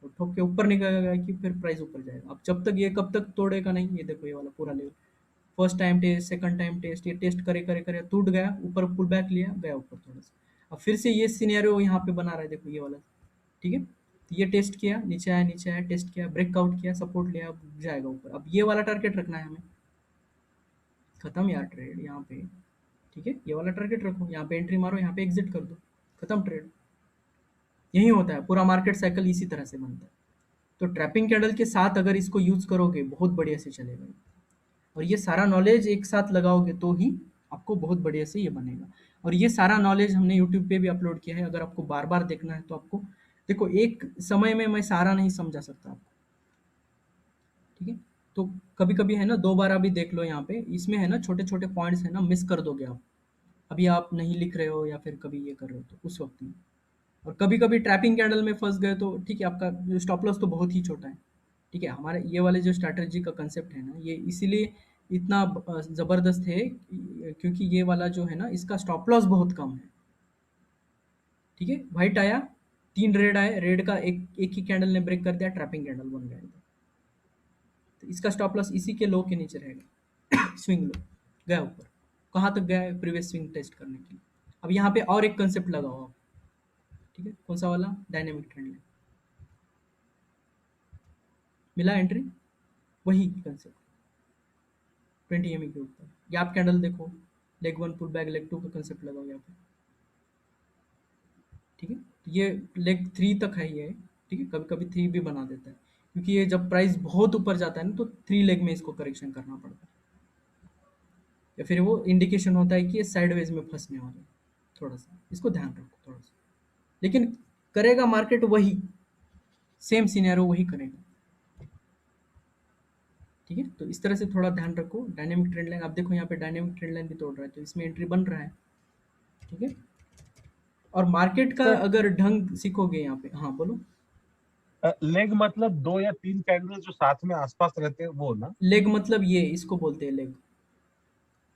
और ठोक के ऊपर निकलेगा कि फिर प्राइस ऊपर जाएगा। अब जब तक ये कब तक तोड़ेगा नहीं, ये देखो ये वाला पूरा level, first time test, second time test, ये टेस्ट करे करे करे टूट गया, ऊपर पुल बैक लिया, गया ऊपर थोड़ा सा। अब फिर से ये सिनेरियो यहाँ पे बना रहा है, देखो ये वाला। ठीक है, तो ये टेस्ट किया, नीचे आया, टेस्ट किया, ब्रेकआउट किया, सपोर्ट लिया, अब जाएगा ऊपर। अब ये वाला टारगेट रखना है हमें। खत्म यार ट्रेड यहाँ पे। ठीक है, ये वाला टारगेट रखो, यहाँ पे एंट्री मारो, यहाँ पे एग्जिट कर दो, खत्म ट्रेड। यही होता है, पूरा मार्केट साइकिल इसी तरह से बनता है। तो ट्रैपिंग कैंडल के साथ अगर इसको यूज करोगे बहुत बढ़िया से चलेगा। और ये सारा नॉलेज एक साथ लगाओगे तो ही आपको बहुत बढ़िया से ये बनेगा। और ये सारा नॉलेज हमने यूट्यूब पे भी अपलोड किया है, अगर आपको बार बार देखना है तो आपको, देखो एक समय में मैं सारा नहीं समझा सकता आपको। ठीक है, तो कभी कभी है ना, 2 बार अभी देख लो, यहाँ पे इसमें है ना छोटे छोटे पॉइंट्स है ना, मिस कर दोगे आप। अभी आप नहीं लिख रहे हो या फिर कभी ये कर रहे हो तो उस वक्त में। और कभी कभी ट्रैपिंग कैंडल में फंस गए तो ठीक है, आपका स्टॉप लॉस तो बहुत ही छोटा है। ठीक है, हमारे ये वाले जो स्ट्रैटेजी का कंसेप्ट है ना, ये इसीलिए इतना ज़बरदस्त है क्योंकि ये वाला जो है ना, इसका स्टॉप लॉस बहुत कम है। ठीक है, वाइट आया, 3 रेड आए, रेड का एक एक ही कैंडल ने ब्रेक कर दिया, ट्रैपिंग कैंडल बन गया। तो इसका स्टॉप लॉस इसी के लो के नीचे रहेगा। स्विंग लो, गया ऊपर, कहाँ तक गया है, प्रीवियस स्विंग टेस्ट करने के लिए। अब यहाँ पे और एक कंसेप्ट लगाओ आप। ठीक है, कौन सा वाला, डायनेमिक ट्रेंड लाइन, मिला एंट्री, वही कंसेप्ट, 20 के ऊपर गैप कैंडल देखो, leg one pull back, leg two का कंसेप्ट लगाओ यहाँ पे। ठीक है, तो ये लेग थ्री तक है ये। ठीक है, कभी कभी थ्री भी बना देता है, क्योंकि ये जब प्राइस बहुत ऊपर जाता है ना, तो 3 लेग में इसको करेक्शन करना पड़ता है, या फिर वो इंडिकेशन होता है कि ये साइडवेज में फंसने वाला है। थोड़ा सा इसको ध्यान रखो थोड़ा सा, लेकिन करेगा मार्केट वही, सेम सिनेरियो वही करेगा। ठीक है, तो इस तरह से थोड़ा ध्यान रखो। डायनेमिक ट्रेंड लाइन, आप देखो यहाँ पे डायनेमिक ट्रेंड लाइन भी तोड़ रहा है, तो इसमें एंट्री बन रहा है। ठीक है, और मार्केट का सर अगर ढंग सीखोगे यहाँ पे, हाँ बोलो। लेग मतलब 2 या 3 कैंडल जो साथ में आसपास रहते हैं वो ना? लेग मतलब ये इसको बोलते हैं लेग,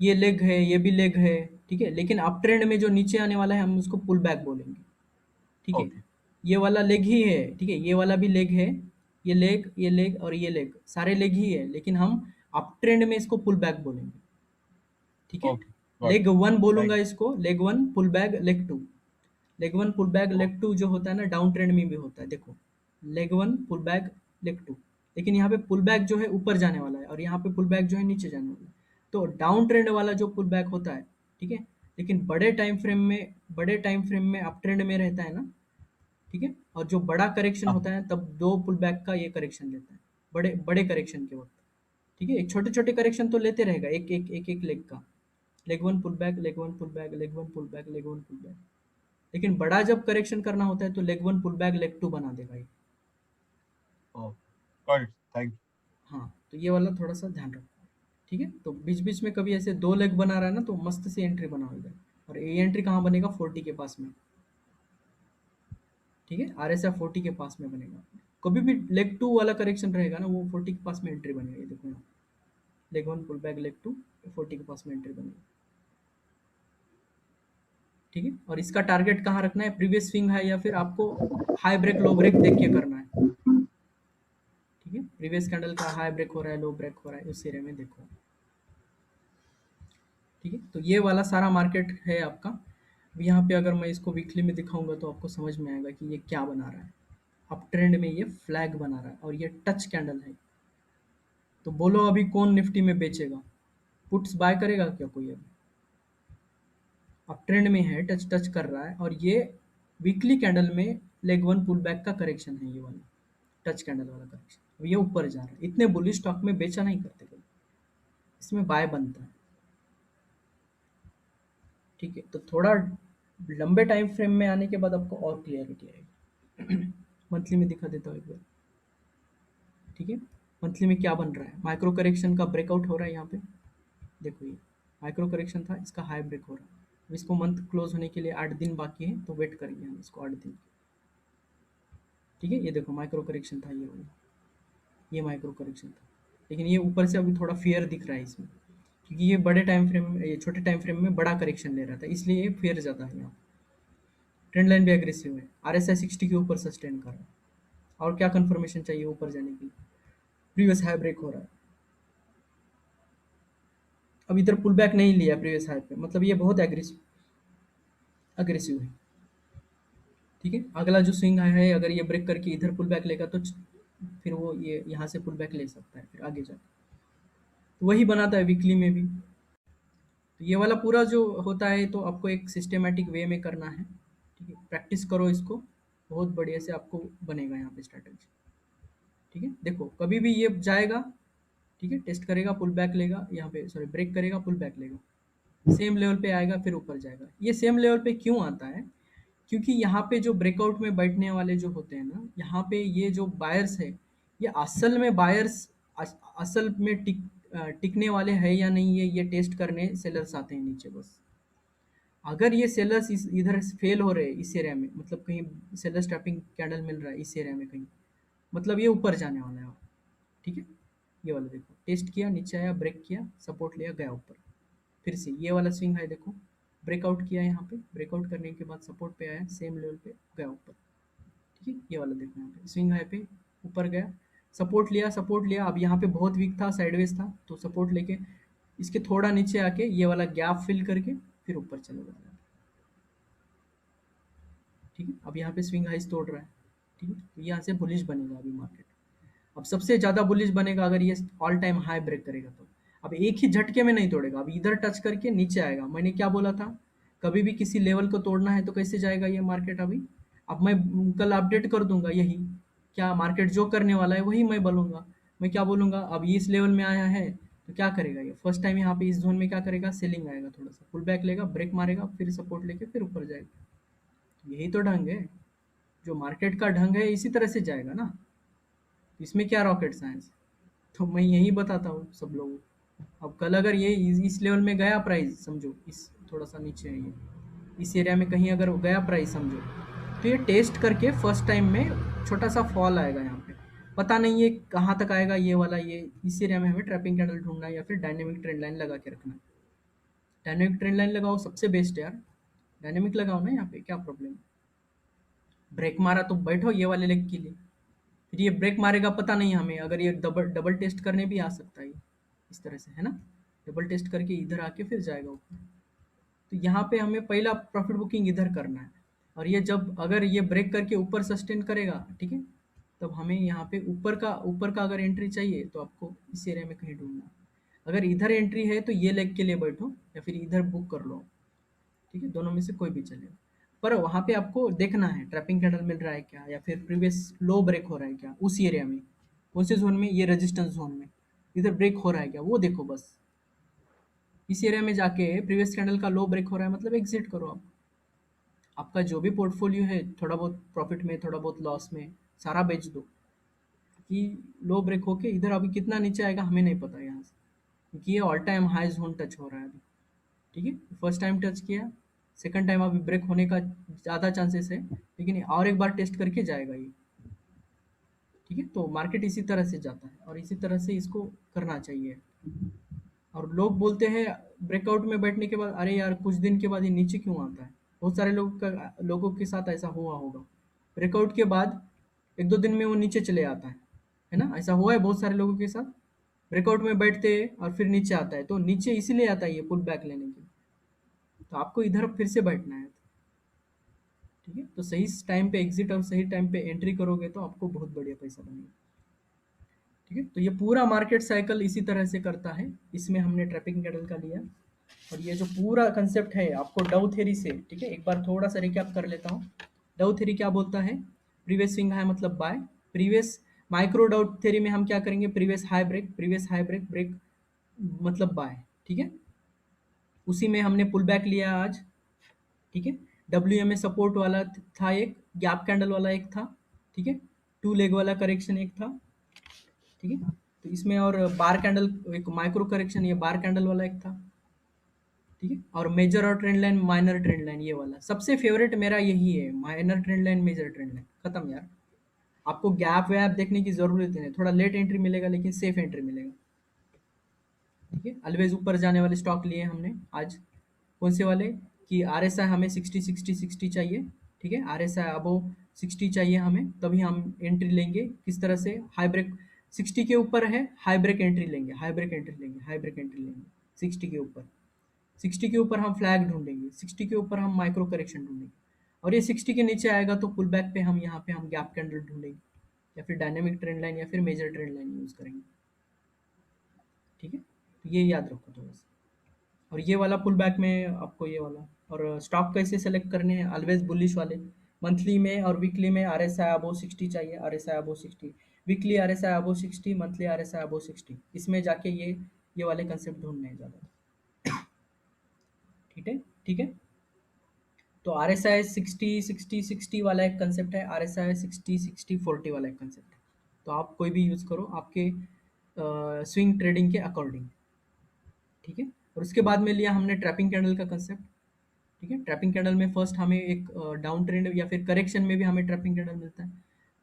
ये लेग है, ये भी लेग है। ठीक है, लेकिन अप ट्रेंड में जो नीचे आने वाला है हम उसको पुल बैक बोलेंगे। ठीक है, ओके। ये वाला लेग ही है। ठीक है, ये वाला भी लेग है, ये लेग और ये लेग सारे लेग ही है, लेकिन हम अप ट्रेंड में इसको पुल बैक बोलेंगे। ठीक है, okay, got leg it. One बोलूंगा थैंक इसको, leg one pull back, leg two, leg one pull back, you. Leg two जो होता है ना डाउन ट्रेंड में भी होता है, देखो leg one pull back, leg two. लेकिन यहाँ पे पुल बैक जो है ऊपर जाने वाला है और यहाँ पे पुल बैक जो है नीचे जाने वाला है। तो डाउन ट्रेंड वाला जो पुल बैक होता है, ठीक है, लेकिन बड़े टाइम फ्रेम में अप ट्रेंड में रहता है ना। ठीक है, और जो बड़ा करेक्शन हाँ, होता है तब 2 पुल बैक का ये करेक्शन लेता है, बड़े बड़े करेक्शन के वक्त। ठीक है, एक छोटे-छोटे करेक्शन तो लेते रहेगा एक लेग का। Leg 1 pull back, leg 1 pull back, leg 1 pull back, leg 1 pull back. लेकिन बड़ा जब करेक्शन करना होता है तो लेग 1 पुल बैक, लेग 2 बना देगा ये। Got, thank you. हाँ, तो ये वाला थोड़ा-सा ध्यान रखो। ठीक है? तो बीच-बीच में कभी ऐसे 2 लेग बना रहा है ना तो मस्त सी एंट्री बनाओ इधर। और ये एंट्री कहाँ बनेगा? 40 के पास में। ठीक है, RSI 40 के पास में बनेगा। कभी भी लेग 2 वाला करेक्शन रहेगा ना वो 40 के पास में एंट्री बनेगा। ये देखो यहाँ लेग 1 पुल बैक, लेग 2 40 के पास में एंट्री बनेगी। ठीक है, और इसका टारगेट कहाँ रखना है? प्रीवियस स्विंग है या फिर आपको हाई ब्रेक लो ब्रेक देख के करना है। ठीक है, प्रीवियस कैंडल का हाई ब्रेक हो रहा है, लो ब्रेक हो रहा है, उस एरिया में देखो। ठीक है, तो ये वाला सारा मार्केट है आपका। अब यहाँ पे अगर मैं इसको वीकली में दिखाऊंगा तो आपको समझ में आएगा कि ये क्या बना रहा है। अप ट्रेंड में ये फ्लैग बना रहा है और ये टच कैंडल है। तो बोलो अभी कौन निफ्टी में बेचेगा? पुट्स बाय करेगा क्या कोई? अभी अप ट्रेंड में है, टच टच कर रहा है और ये वीकली कैंडल में लेग 1 पुल बैक का करेक्शन है, ये वाला टच कैंडल वाला करेक्शन। अब ये ऊपर जा रहा है। इतने बुलिश स्टॉक में बेचा नहीं करते कभी, इसमें बाय बनता है। ठीक है, तो थोड़ा लंबे टाइम फ्रेम में आने के बाद आपको और क्लियरिटी आएगी। मंथली में दिखा देता हूँ एक बार। ठीक है, मंथली में क्या बन रहा है? माइक्रो करेक्शन का ब्रेकआउट हो रहा है यहाँ पे। देखो ये माइक्रो करेक्शन था, इसका हाई ब्रेक हो रहा है। अब इसको मंथ क्लोज होने के लिए 8 दिन बाकी है तो वेट करेंगे हम इसको 8 दिन। ठीक है, ये देखो माइक्रो करेक्शन था ये वाला, ये माइक्रो करेक्शन था। लेकिन ये ऊपर से अभी थोड़ा फियर दिख रहा है इसमें, क्योंकि ये बड़े टाइम फ्रेम में, ये छोटे टाइम फ्रेम में बड़ा करेक्शन ले रहा था, इसलिए ये फियर ज़्यादा है यहाँ। ट्रेंड लाइन भी एग्रेसिव है, RSI 60 के ऊपर सस्टेन कर रहा है। और क्या कंफर्मेशन चाहिए ऊपर जाने के लिए? प्रीवियस हाई ब्रेक हो रहा है। अब इधर पुल बैक नहीं लिया प्रीवियस हाई पे, मतलब ये बहुत एग्रेसिव अग्रेसिव है। ठीक है, अगला जो स्विंग है अगर ये ब्रेक करके इधर पुल बैक लेगा तो फिर वो ये यहाँ से पुल बैक ले सकता है फिर आगे जाके। तो वही बनाता है वीकली में भी। तो ये वाला पूरा जो होता है तो आपको एक सिस्टेमेटिक वे में करना है। ठीक है, प्रैक्टिस करो इसको, बहुत बढ़िया से आपको बनेगा यहाँ पे स्ट्रैटेजी। ठीक है, देखो कभी भी ये जाएगा, ठीक है, टेस्ट करेगा, पुल बैक लेगा, यहाँ पे सॉरी ब्रेक करेगा, पुल बैक लेगा, सेम लेवल पे आएगा, फिर ऊपर जाएगा। ये सेम लेवल पे क्यों आता है? क्योंकि यहाँ पे जो ब्रेकआउट में बैठने वाले जो होते हैं ना, यहाँ पे ये जो बायर्स है, ये असल में बायर्स असल में टिकने वाले हैं या नहीं, ये टेस्ट करने सेलर्स आते हैं नीचे बस। अगर ये सेलर्स इधर फेल हो रहे हैं इस एरिया में, मतलब कहीं सेलर स्टॉपिंग कैंडल मिल रहा है इस एरिया में कहीं, मतलब ये ऊपर जाने वाला है। ठीक है, ये वाला देखो टेस्ट किया, नीचे आया, ब्रेक किया, सपोर्ट लिया, गया ऊपर। फिर से ये वाला स्विंग है, देखो ब्रेकआउट किया यहाँ पे, ब्रेकआउट करने के बाद सपोर्ट पे आया, सेम लेवल पे गया ऊपर। ठीक है, ये वाला देखो यहाँ पे स्विंग है पे ऊपर गया, सपोर्ट लिया, सपोर्ट लिया। अब यहाँ पे बहुत वीक था, साइडवेज था, तो सपोर्ट लेके इसके थोड़ा नीचे आके ये वाला गैप फिल करके फिर ऊपर चले जा रहा है। ठीक है, अब यहाँ पे स्विंग हाइस तोड़ रहा है। ठीक है, तो यहाँ से बुलिश बनेगा अभी मार्केट। अब सबसे ज़्यादा बुलिश बनेगा अगर ये ऑल टाइम हाई ब्रेक करेगा तो। अब एक ही झटके में नहीं तोड़ेगा, अब इधर टच करके नीचे आएगा। मैंने क्या बोला था, कभी भी किसी लेवल को तोड़ना है तो कैसे जाएगा ये मार्केट अभी। अब मैं कल अपडेट कर दूंगा यही, क्या मार्केट जो करने वाला है वही मैं बोलूँगा। मैं क्या बोलूँगा, अब ये इस लेवल में आया है तो क्या करेगा ये, फर्स्ट टाइम यहाँ पे इस जोन में क्या करेगा, सेलिंग आएगा, थोड़ा सा पुल बैक लेगा, ब्रेक मारेगा, फिर सपोर्ट लेके फिर ऊपर जाएगा। यही तो ढंग है, जो मार्केट का ढंग है इसी तरह से जाएगा ना। इसमें क्या रॉकेट साइंस, तो मैं यही बताता हूँ सब लोगों को। अब कल अगर ये इस लेवल में गया प्राइस, समझो इस थोड़ा सा नीचे है ये, इस एरिया में कहीं अगर गया प्राइस समझो, तो ये टेस्ट करके फर्स्ट टाइम में छोटा सा फॉल आएगा यहाँ पे। पता नहीं ये कहाँ तक आएगा ये वाला, ये इस एरिया में हमें ट्रैपिंग कैंडल ढूंढना है या फिर डायनेमिक ट्रेंड लाइन लगा के रखना है। डायनेमिक ट्रेंड लाइन लगाओ, सबसे बेस्ट है यार, डायनेमिक लगाओ ना, यहाँ पे क्या प्रॉब्लम है। ब्रेक मारा तो बैठो ये वाले लेग के लिए, फिर ये ब्रेक मारेगा पता नहीं हमें, अगर ये डबल डबल टेस्ट करने भी आ सकता है इस तरह से, है ना, डबल टेस्ट करके इधर आके फिर जाएगा ऊपर। तो यहाँ पे हमें पहला प्रॉफिट बुकिंग इधर करना है। और ये जब अगर ये ब्रेक करके ऊपर सस्टेन करेगा, ठीक है, तब हमें यहाँ पे ऊपर का अगर एंट्री चाहिए तो आपको इस एरिया में कहीं ढूंढना है। अगर इधर एंट्री है तो ये लेग के लिए बैठो या फिर इधर बुक कर लो। ठीक है, दोनों में से कोई भी चलेगा। पर वहाँ पे आपको देखना है ट्रैपिंग कैंडल मिल रहा है क्या, या फिर प्रीवियस लो ब्रेक हो रहा है क्या उस एरिया में, कौन से जोन में, ये रेजिस्टेंस जोन में। इधर ब्रेक हो रहा है क्या वो देखो बस। इस एरिया में जाके प्रीवियस कैंडल का लो ब्रेक हो रहा है मतलब एग्जिट करो आप। आपका जो भी पोर्टफोलियो है थोड़ा बहुत प्रॉफिट में थोड़ा बहुत लॉस में सारा बेच दो, कि लो ब्रेक होके इधर अभी कितना नीचे आएगा हमें नहीं पता यहाँ से, क्योंकि ये all time high zone touch हो रहा है अभी। ठीक है, फर्स्ट टाइम टच किया, सेकंड टाइम अभी ब्रेक होने का ज़्यादा चांसेस है, लेकिन और एक बार टेस्ट करके जाएगा ये। ठीक है, तो मार्केट इसी तरह से जाता है और इसी तरह से इसको करना चाहिए। और लोग बोलते हैं ब्रेकआउट में बैठने के बाद अरे यार कुछ दिन के बाद ये नीचे क्यों आता है, बहुत सारे लोगों के साथ ऐसा हुआ होगा। ब्रेकआउट के बाद एक दो दिन में वो नीचे चले आता है ना, ऐसा हुआ है बहुत सारे लोगों के साथ। ब्रेकआउट में बैठते हैं और फिर नीचे आता है, तो नीचे इसीलिए आता है ये पुल बैक लेने के लिए। तो आपको इधर फिर से बैठना है। ठीक है, तो सही टाइम पे एग्जिट और सही टाइम पे एंट्री करोगे तो आपको बहुत बढ़िया पैसा बनेगा। ठीक है, तो ये पूरा मार्केट साइकिल इसी तरह से करता है। इसमें हमने ट्रैपिंग कैंडल का लिया और ये जो पूरा कंसेप्ट है आपको डाउ थ्योरी से, ठीक है, एक बार थोड़ा सा रिकैप कर लेता हूँ। डाउ थ्योरी क्या बोलता है, प्रीवियस स्विंग हाई मतलब buy, previous micro Dow theory में हम क्या करेंगे, previous high break, previous high break break मतलब बाय। ठीक है, उसी में हमने पुल बैक लिया आज। ठीक है, डब्ल्यू में सपोर्ट वाला था, एक गैप कैंडल वाला एक था। ठीक है, टू लेग वाला करेक्शन एक था। ठीक है, तो इसमें और बार कैंडल एक माइक्रो करेक्शन ये बार कैंडल वाला एक था। ठीक है, और मेजर और trend line minor trend line ये वाला सबसे फेवरेट मेरा यही है, minor trend line major trend line खत्म यार। आपको गैप वैप देखने की जरूरत नहीं, थोड़ा लेट एंट्री मिलेगा लेकिन सेफ एंट्री मिलेगा। ठीक है, ऑलवेज ऊपर जाने वाले स्टॉक लिए हमने आज। कौन से वाले, कि आर एस आई हमें 60 चाहिए। ठीक है, आर एस आई अबव 60 चाहिए हमें, तभी हम एंट्री लेंगे। किस तरह से, हाई ब्रेक 60 के ऊपर है, हाई ब्रेक एंट्री लेंगे, हाई ब्रेक एंट्री लेंगे, हाई ब्रेक एंट्री लेंगे 60 के ऊपर। 60 के ऊपर हम फ्लैग ढूंढेंगे, 60 के ऊपर हम माइक्रो करेक्शन ढूंढेंगे, और ये 60 के नीचे आएगा तो पुल बैक पे हम यहाँ पे हम गैप कैंडल ढूंढेंगे, या फिर डायनेमिक ट्रेंड लाइन या फिर मेजर ट्रेंड लाइन यूज करेंगे। ठीक है, तो ये याद रखो थोड़ा सा। और ये वाला पुल बैक में आपको ये वाला, और स्टॉक कैसे सेलेक्ट करने हैं, ऑलवेज बुलिश वाले। मंथली में और वीकली में आर एस आई अबो 60 चाहिए, R S I above 60, weekly R S I above 60, monthly R S I above 60, इसमें जाके ये वाले कंसेप्ट ढूंढने हैं ज़्यादा। ठीक है, ठीक है, तो आर एस आई 60 वाला एक कंसेप्ट है, आर एस आई 60 वाला एक कंसेप्ट है। तो आप कोई भी यूज़ करो आपके स्विंग ट्रेडिंग के अकॉर्डिंग। ठीक है, और उसके बाद में लिया हमने ट्रैपिंग कैंडल का कंसेप्ट। ठीक है, ट्रैपिंग कैंडल में फर्स्ट हमें एक डाउन ट्रेंड या फिर करेक्शन में भी हमें ट्रैपिंग कैंडल मिलता है।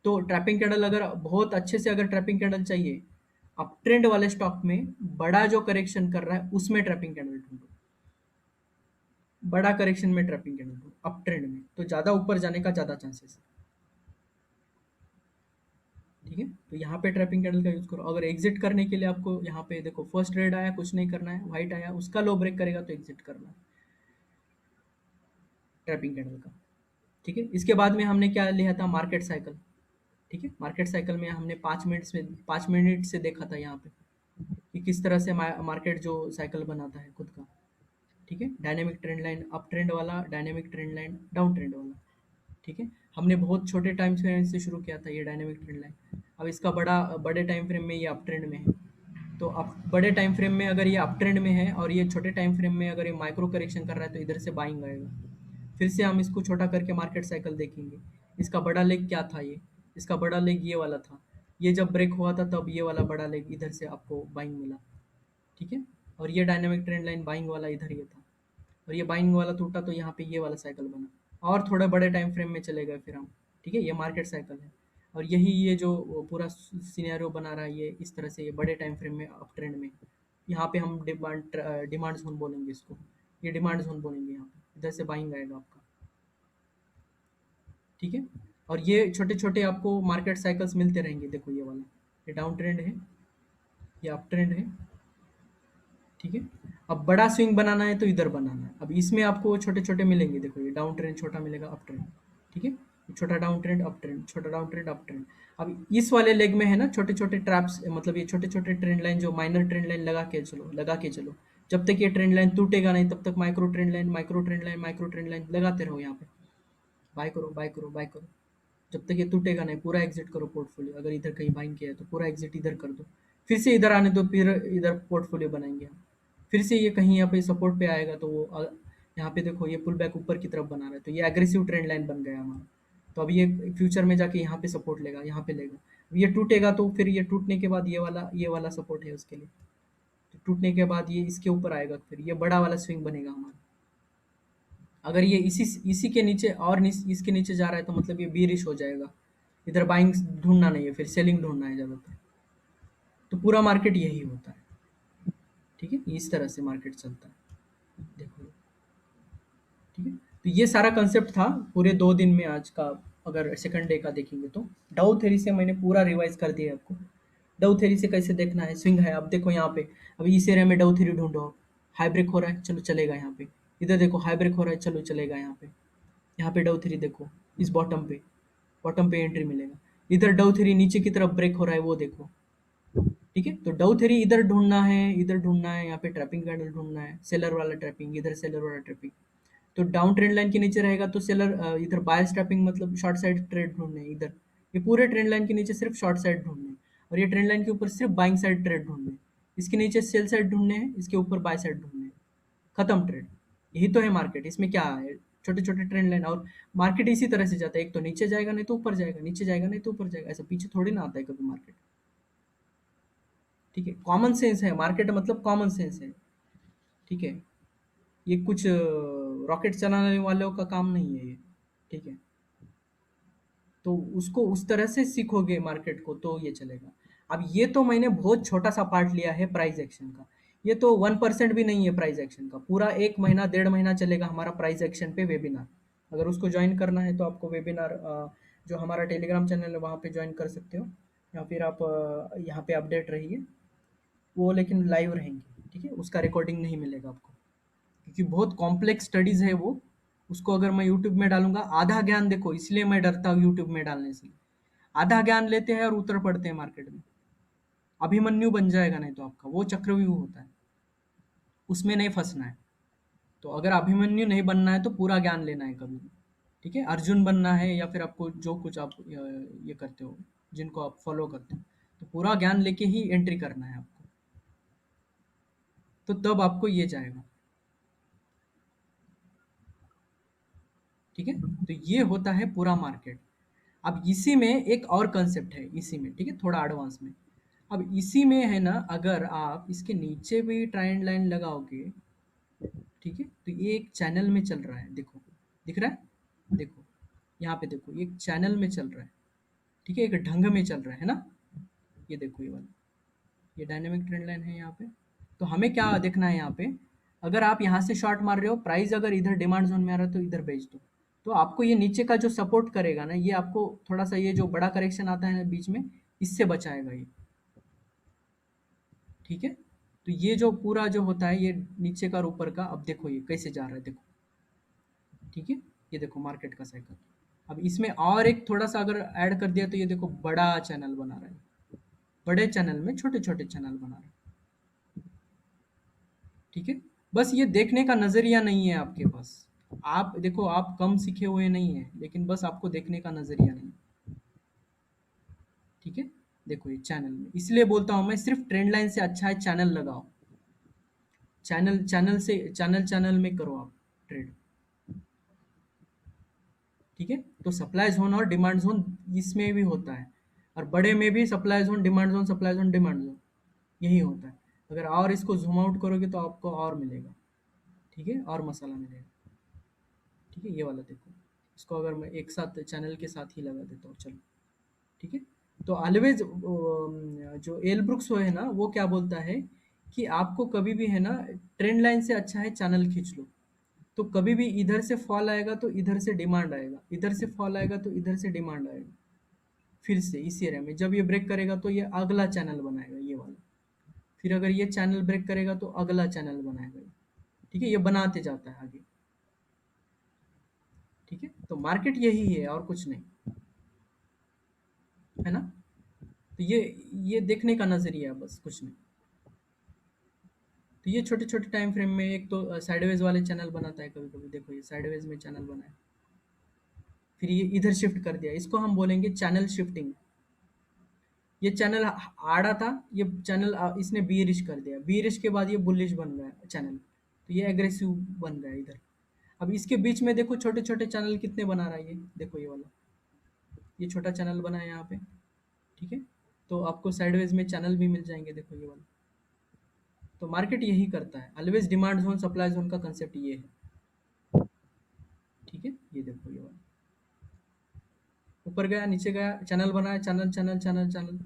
तो ट्रैपिंग कैंडल अगर बहुत अच्छे से अगर ट्रैपिंग कैंडल चाहिए, अप ट्रेंड वाले स्टॉक में बड़ा जो करेक्शन कर रहा है उसमें ट्रैपिंग कैंडल ढूंढो, बड़ा करेक्शन में ट्रैपिंग कैंडल ढूंढो अप ट्रेंड में, तो ज़्यादा ऊपर जाने का ज़्यादा चांसेस है। ठीक है, तो यहाँ पे ट्रैपिंग कैंडल का यूज करो। अगर एग्जिट करने के लिए आपको यहाँ पे देखो फर्स्ट रेड आया, कुछ नहीं करना है, व्हाइट आया उसका लो ब्रेक करेगा तो एग्जिट करना है ट्रैपिंग कैंडल का। ठीक है, इसके बाद में हमने क्या लिया था, मार्केट साइकिल। ठीक है, मार्केट साइकिल में हमने 5 मिनट से देखा था यहाँ पे कि किस तरह से मार्केट जो साइकिल बनाता है खुद का। ठीक है, dynamic trend line up trend वाला, dynamic trend line down trend वाला। ठीक है, हमने बहुत छोटे टाइम फ्रेम से शुरू किया था ये डायनेमिक ट्रेंड लाइन, अब इसका बड़े टाइम फ्रेम में ये अप ट्रेंड में है। तो अब बड़े टाइम फ्रेम में अगर ये अप ट्रेंड में है और ये छोटे टाइम फ्रेम में अगर ये माइक्रो करेक्शन कर रहा है तो इधर से बाइंग आएगा। फिर से हम इसको छोटा करके मार्केट साइकिल देखेंगे, इसका बड़ा लेग क्या था, ये इसका बड़ा लेग ये वाला था, ये जब ब्रेक हुआ था तब ये वाला बड़ा लेग इधर से आपको बाइंग मिला। ठीक है, और ये डायनामिक ट्रेंड लाइन बाइंग वाला इधर ये था, और ये बाइंग वाला टूटा तो यहाँ पे ये वाला साइकिल बना, और थोड़े बड़े टाइम फ्रेम में चले गए फिर हम। ठीक है, ये मार्केट साइकिल है, और यही ये जो पूरा सिनेरियो बना रहा है ये इस तरह से, ये बड़े टाइम फ्रेम में अप ट्रेंड में। यहाँ पे हम डिमांड जोन बोलेंगे इसको, ये डिमांड जोन बोलेंगे, यहाँ पे इधर से बाइंग आएगा आपका। ठीक है, और ये छोटे छोटे आपको मार्केट साइकिल्स मिलते रहेंगे, देखो ये वाला ये डाउन ट्रेंड है, ये अप ट्रेंड है। ठीक है, अब बड़ा स्विंग बनाना है तो इधर बनाना है, अब इसमें आपको छोटे छोटे मिलेंगे, देखो ये डाउन ट्रेंड छोटा मिलेगा, अप ट्रेंड। ठीक है, ये छोटा डाउन ट्रेंड अप ट्रेंड, छोटा डाउन ट्रेंड अप ट्रेंड। अब इस वाले लेग में है ना छोटे छोटे ट्रैप्स, मतलब ये छोटे छोटे ट्रेंड लाइन जो माइनर ट्रेंड लाइन लगा के चलो, लगा के चलो, जब तक ये ट्रेंड लाइन टूटेगा नहीं तब तक micro trend line, micro trend line, micro trend line लगाते रहो यहाँ पे, बाय करो बाय करो बाय करो, जब तक ये टूटेगा नहीं पूरा एग्जिट करो पोर्टफोलियो। अगर इधर कहीं बाइंग किया है तो पूरा एग्जिट इधर कर दो, फिर से इधर आने दो, फिर इधर पोर्टफोलियो बनाएंगे हम। फिर से ये कहीं यहाँ पे सपोर्ट पे आएगा तो वो यहाँ पे देखो ये पुल बैक ऊपर की तरफ बना रहा है, तो ये एग्रेसिव ट्रेंड लाइन बन गया हमारा। तो अब ये फ्यूचर में जाके यहाँ पे सपोर्ट लेगा, यहाँ पे लेगा। अब ये टूटेगा तो फिर ये टूटने के बाद ये वाला सपोर्ट है उसके लिए। तो टूटने के बाद ये इसके ऊपर आएगा, फिर ये बड़ा वाला स्विंग बनेगा हमारा। अगर ये इसी के नीचे और इसके नीचे जा रहा है तो मतलब ये बीरिश हो जाएगा। इधर बाइंग ढूंढना नहीं है, फिर सेलिंग ढूंढना है ज़्यादातर। तो पूरा मार्केट यही होता है, ठीक है, इस तरह से मार्केट चलता है। देखो, ठीक है। तो ये सारा कंसेप्ट था पूरे 2 दिन में आज का। अगर सेकंड डे का देखेंगे तो डाउ थ्योरी से मैंने पूरा रिवाइज कर दिया आपको। डाउ थ्योरी से कैसे देखना है, स्विंग है। अब देखो यहाँ पे, अभी इस एरिया में डाउ थ्योरी ढूंढो। हाई ब्रेक हो रहा है, चलो चलेगा यहाँ पे। इधर देखो हाई ब्रेक हो रहा है, चलो चलेगा यहाँ पे। यहाँ पे डाउ थ्योरी देखो, इस बॉटम पे एंट्री मिलेगा। इधर डाउ थ्योरी नीचे की तरफ ब्रेक हो रहा है, वो देखो, ठीक है। तो डाउ थ्योरी इधर ढूंढना है, इधर ढूंढना है, यहाँ पे ट्रैपिंग कैंडल ढूंढना है, सेलर वाला ट्रैपिंग, इधर सेलर वाला ट्रैपिंग। तो डाउन ट्रेंड लाइन के नीचे रहेगा तो सेलर, इधर बाय स्टॉपिंग मतलब शॉर्ट साइड ट्रेड ढूंढने हैं इधर। ये पूरे ट्रेंड लाइन के नीचे सिर्फ शॉर्ट साइड ढूंढने हैं, और ये ट्रेंड लाइन के ऊपर सिर्फ बाइंग साइड ट्रेड ढूंढने हैं। इसके नीचे सेल साइड ढूंढने हैं, इसके ऊपर बाय साइड ढूंढने हैं। खत्म ट्रेड। यही तो है मार्केट। इसमें क्या है, छोटे छोटे ट्रेंड लाइन। और मार्केट इसी तरह से जाता है, एक तो नीचे जाएगा नहीं तो ऊपर जाएगा, नीचे जाएगा नहीं तो ऊपर जाएगा, ऐसा पीछे थोड़ी ना आता है कभी मार्केट। ठीक है, कॉमन सेंस है मार्केट, मतलब कॉमन सेंस है। ठीक है, ये कुछ रॉकेट चलाने वालों का काम नहीं है ये। ठीक है, तो उसको उस तरह से सीखोगे मार्केट को तो ये चलेगा। अब ये तो मैंने बहुत छोटा सा पार्ट लिया है प्राइस एक्शन का। ये तो 1% भी नहीं है प्राइस एक्शन का। पूरा 1 महीना 1.5 महीना चलेगा हमारा प्राइस एक्शन पे वेबिनार। अगर उसको ज्वाइन करना है तो आपको वेबिनार, जो हमारा टेलीग्राम चैनल है वहाँ पे ज्वाइन कर सकते हो, या फिर आप यहाँ पे अपडेट रहिए। वो लेकिन लाइव रहेंगे, ठीक है, उसका रिकॉर्डिंग नहीं मिलेगा आपको, क्योंकि बहुत कॉम्प्लेक्स स्टडीज़ है वो। उसको अगर मैं यूट्यूब में डालूँगा, आधा ज्ञान देखो, इसलिए मैं डरता हूँ यूट्यूब में डालने से। आधा ज्ञान लेते हैं और उतर पड़ते हैं मार्केट में। अभिमन्यु बन जाएगा नहीं तो आपका, वो चक्रव्यूह होता है, उसमें नहीं फँसना है। तो अगर अभिमन्यु नहीं बनना है तो पूरा ज्ञान लेना है कभी भी, ठीक है? अर्जुन बनना है, या फिर आपको जो कुछ आप ये करते हो, जिनको आप फॉलो करते हो, तो पूरा ज्ञान लेके ही एंट्री करना है आपको, तो तब आपको ये जाएगा। ठीक है, तो ये होता है पूरा मार्केट। अब इसी में एक और कंसेप्ट है, इसी में, ठीक है, थोड़ा एडवांस में। अब इसी में है ना, अगर आप इसके नीचे भी ट्रेंड लाइन लगाओगे, ठीक है, तो ये एक चैनल में चल रहा है, देखो, दिख रहा है, देखो, यहाँ पे देखो, ये एक चैनल में चल रहा है, ठीक है, एक ढंग में चल रहा है ना। ये देखो, ये वाला, ये डायनेमिक ट्रेंड लाइन है यहाँ पे। तो हमें क्या देखना है यहाँ पे, अगर आप यहाँ से शॉर्ट मार रहे हो, प्राइस अगर इधर डिमांड जोन में आ रहा है तो इधर बेच दो। तो आपको ये नीचे का जो सपोर्ट करेगा ना, ये आपको थोड़ा सा, ये जो बड़ा करेक्शन आता है ना बीच में, इससे बचाएगा ये। ठीक है, तो ये जो पूरा जो होता है, ये नीचे का और ऊपर का, अब देखो ये कैसे जा रहा है, देखो, ठीक है, ये देखो मार्केट का साइकिल। अब इसमें और एक थोड़ा सा अगर ऐड कर दिया तो ये देखो बड़ा चैनल बना रहा है, बड़े चैनल में छोटे छोटे चैनल बना रहा है। ठीक है, बस ये देखने का नज़रिया नहीं है आपके पास। आप देखो, आप कम सीखे हुए नहीं हैं, लेकिन बस आपको देखने का नज़रिया नहीं। ठीक है, देखो ये चैनल में, इसलिए बोलता हूँ मैं, सिर्फ ट्रेंड लाइन से अच्छा है चैनल लगाओ। चैनल में करो आप ट्रेड। ठीक है, तो सप्लाई जोन और डिमांड जोन इसमें भी होता है, और बड़े में भी supply zone demand zone, supply zone demand zone, यही होता है। अगर और इसको जूम आउट करोगे तो आपको और मिलेगा, ठीक है, और मसाला मिलेगा। ठीक है, ये वाला देखो, इसको अगर मैं एक साथ चैनल के साथ ही लगा देता हूँ, चलो, ठीक है। तो ऑलवेज जो एल ब्रुक्स है ना, वो क्या बोलता है कि आपको कभी भी है ना, ट्रेंड लाइन से अच्छा है चैनल खींच लो। तो कभी भी इधर से फॉल आएगा तो इधर से डिमांड आएगा, इधर से फॉल आएगा तो इधर से डिमांड आएगा। फिर से इसी एरिया में जब ये ब्रेक करेगा तो ये अगला चैनल बनाएगा, ये वाला। फिर अगर ये चैनल ब्रेक करेगा तो अगला चैनल बनाएगा ये। ठीक है, ये बनाते जाता है आगे। ठीक है, तो मार्केट यही है और कुछ नहीं, है ना। तो ये देखने का नजरिया है, बस कुछ नहीं। तो ये छोटे छोटे टाइम फ्रेम में, एक तो साइडवेज वाले चैनल बनाता है कभी कभी, देखो ये साइडवेज में चैनल बनाया, फिर ये इधर शिफ्ट कर दिया, इसको हम बोलेंगे चैनल शिफ्टिंग। ये चैनल आड़ा था, ये चैनल इसने बीरिश कर दिया, बीरिश के बाद ये बुलिश बन गया चैनल, तो ये एग्रेसिव बन गया इधर। अब इसके बीच में देखो छोटे छोटे चैनल कितने बना रहा है, ये देखो ये वाला, ये छोटा चैनल बना है यहाँ पे, ठीक है। तो आपको साइडवेज में चैनल भी मिल जाएंगे, देखो ये वाला। तो मार्केट यही करता है, always demand zone supply zone का कंसेप्ट ये है, ठीक है। ये देखो ये वाला ऊपर गया नीचे गया, चैनल बनाया, चैनल चैनल चैनल चैनल,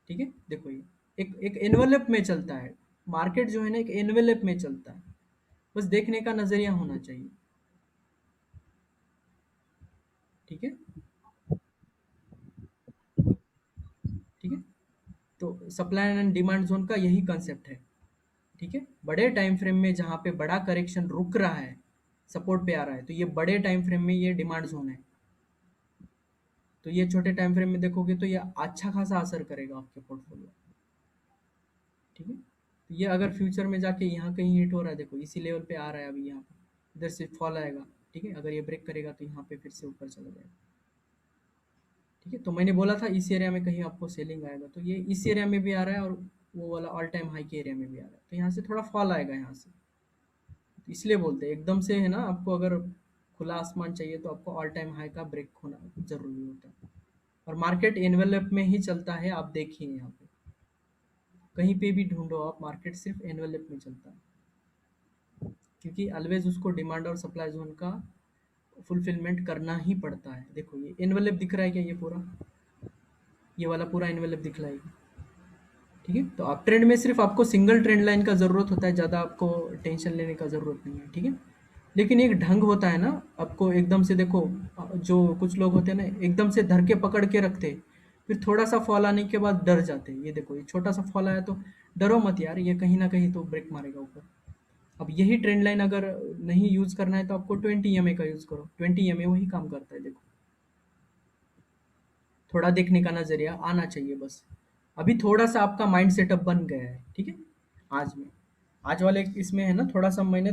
ठीक है। देखो ये एक एक एनवेलप में चलता है, मार्केट जो है ना एक एनवेलप में चलता है, बस देखने का नजरिया होना चाहिए, ठीक है, ठीक है। तो सप्लाई एंड डिमांड जोन का यही कंसेप्ट है, ठीक है। बड़े टाइम फ्रेम में जहाँ पे बड़ा करेक्शन रुक रहा है, सपोर्ट पे आ रहा है, तो ये बड़े टाइम फ्रेम में ये डिमांड जोन है। तो ये छोटे टाइम फ्रेम में देखोगे तो ये अच्छा खासा असर करेगा आपके पोर्टफोलियो, ठीक है। तो ये अगर फ्यूचर में जाके यहाँ कहीं हिट हो रहा है, देखो इसी लेवल पे आ रहा है अभी, यहाँ पे इधर से फॉल आएगा, ठीक है। अगर ये ब्रेक करेगा तो यहाँ पे फिर से ऊपर चला जाएगा, ठीक है। तो मैंने बोला था इस एरिया में कहीं आपको सेलिंग आएगा, तो ये इस एरिया में भी आ रहा है और वो वाला ऑल टाइम हाई के एरिया में भी आ रहा है, तो यहाँ से थोड़ा फॉल आएगा यहाँ से, तो इसलिए बोलते हैं एकदम से है ना, आपको अगर खुला आसमान चाहिए तो आपको ऑल टाइम हाई का ब्रेक होना जरूरी होता है। और मार्केट एनवेलप में ही चलता है, आप देखिए यहाँ पे कहीं पे भी ढूंढो आप, मार्केट सिर्फ एनवेलप में चलता है, क्योंकि ऑलवेज उसको डिमांड और सप्लाई जोन का फुलफिलमेंट करना ही पड़ता है। देखो ये एनवेलप दिख रहा है क्या, ये पूरा, ये वाला पूरा एनवेलप दिख रहा है, ठीक है। तो आप ट्रेंड में सिर्फ आपको सिंगल ट्रेंड लाइन का ज़रूरत होता है, ज़्यादा आपको टेंशन लेने का ज़रूरत नहीं है, ठीक है। लेकिन एक ढंग होता है ना, आपको एकदम से देखो, जो कुछ लोग होते हैं ना एकदम से धर के पकड़ के रखते, फिर थोड़ा सा फॉल आने के बाद डर जाते। ये देखो ये छोटा सा फॉल आया तो डरो मत यार, ये कहीं ना कहीं तो ब्रेक मारेगा ऊपर। अब यही ट्रेंड लाइन अगर नहीं यूज़ करना है तो आपको 20 EMA का यूज़ करो, 20 EMA वही काम करता है, देखो थोड़ा देखने का नज़रिया आना चाहिए बस। अभी थोड़ा-सा आपका माइंड सेटअप बन गया है, ठीक है? आज में। आज वाले इसमें है ना थोड़ा-सा मैंने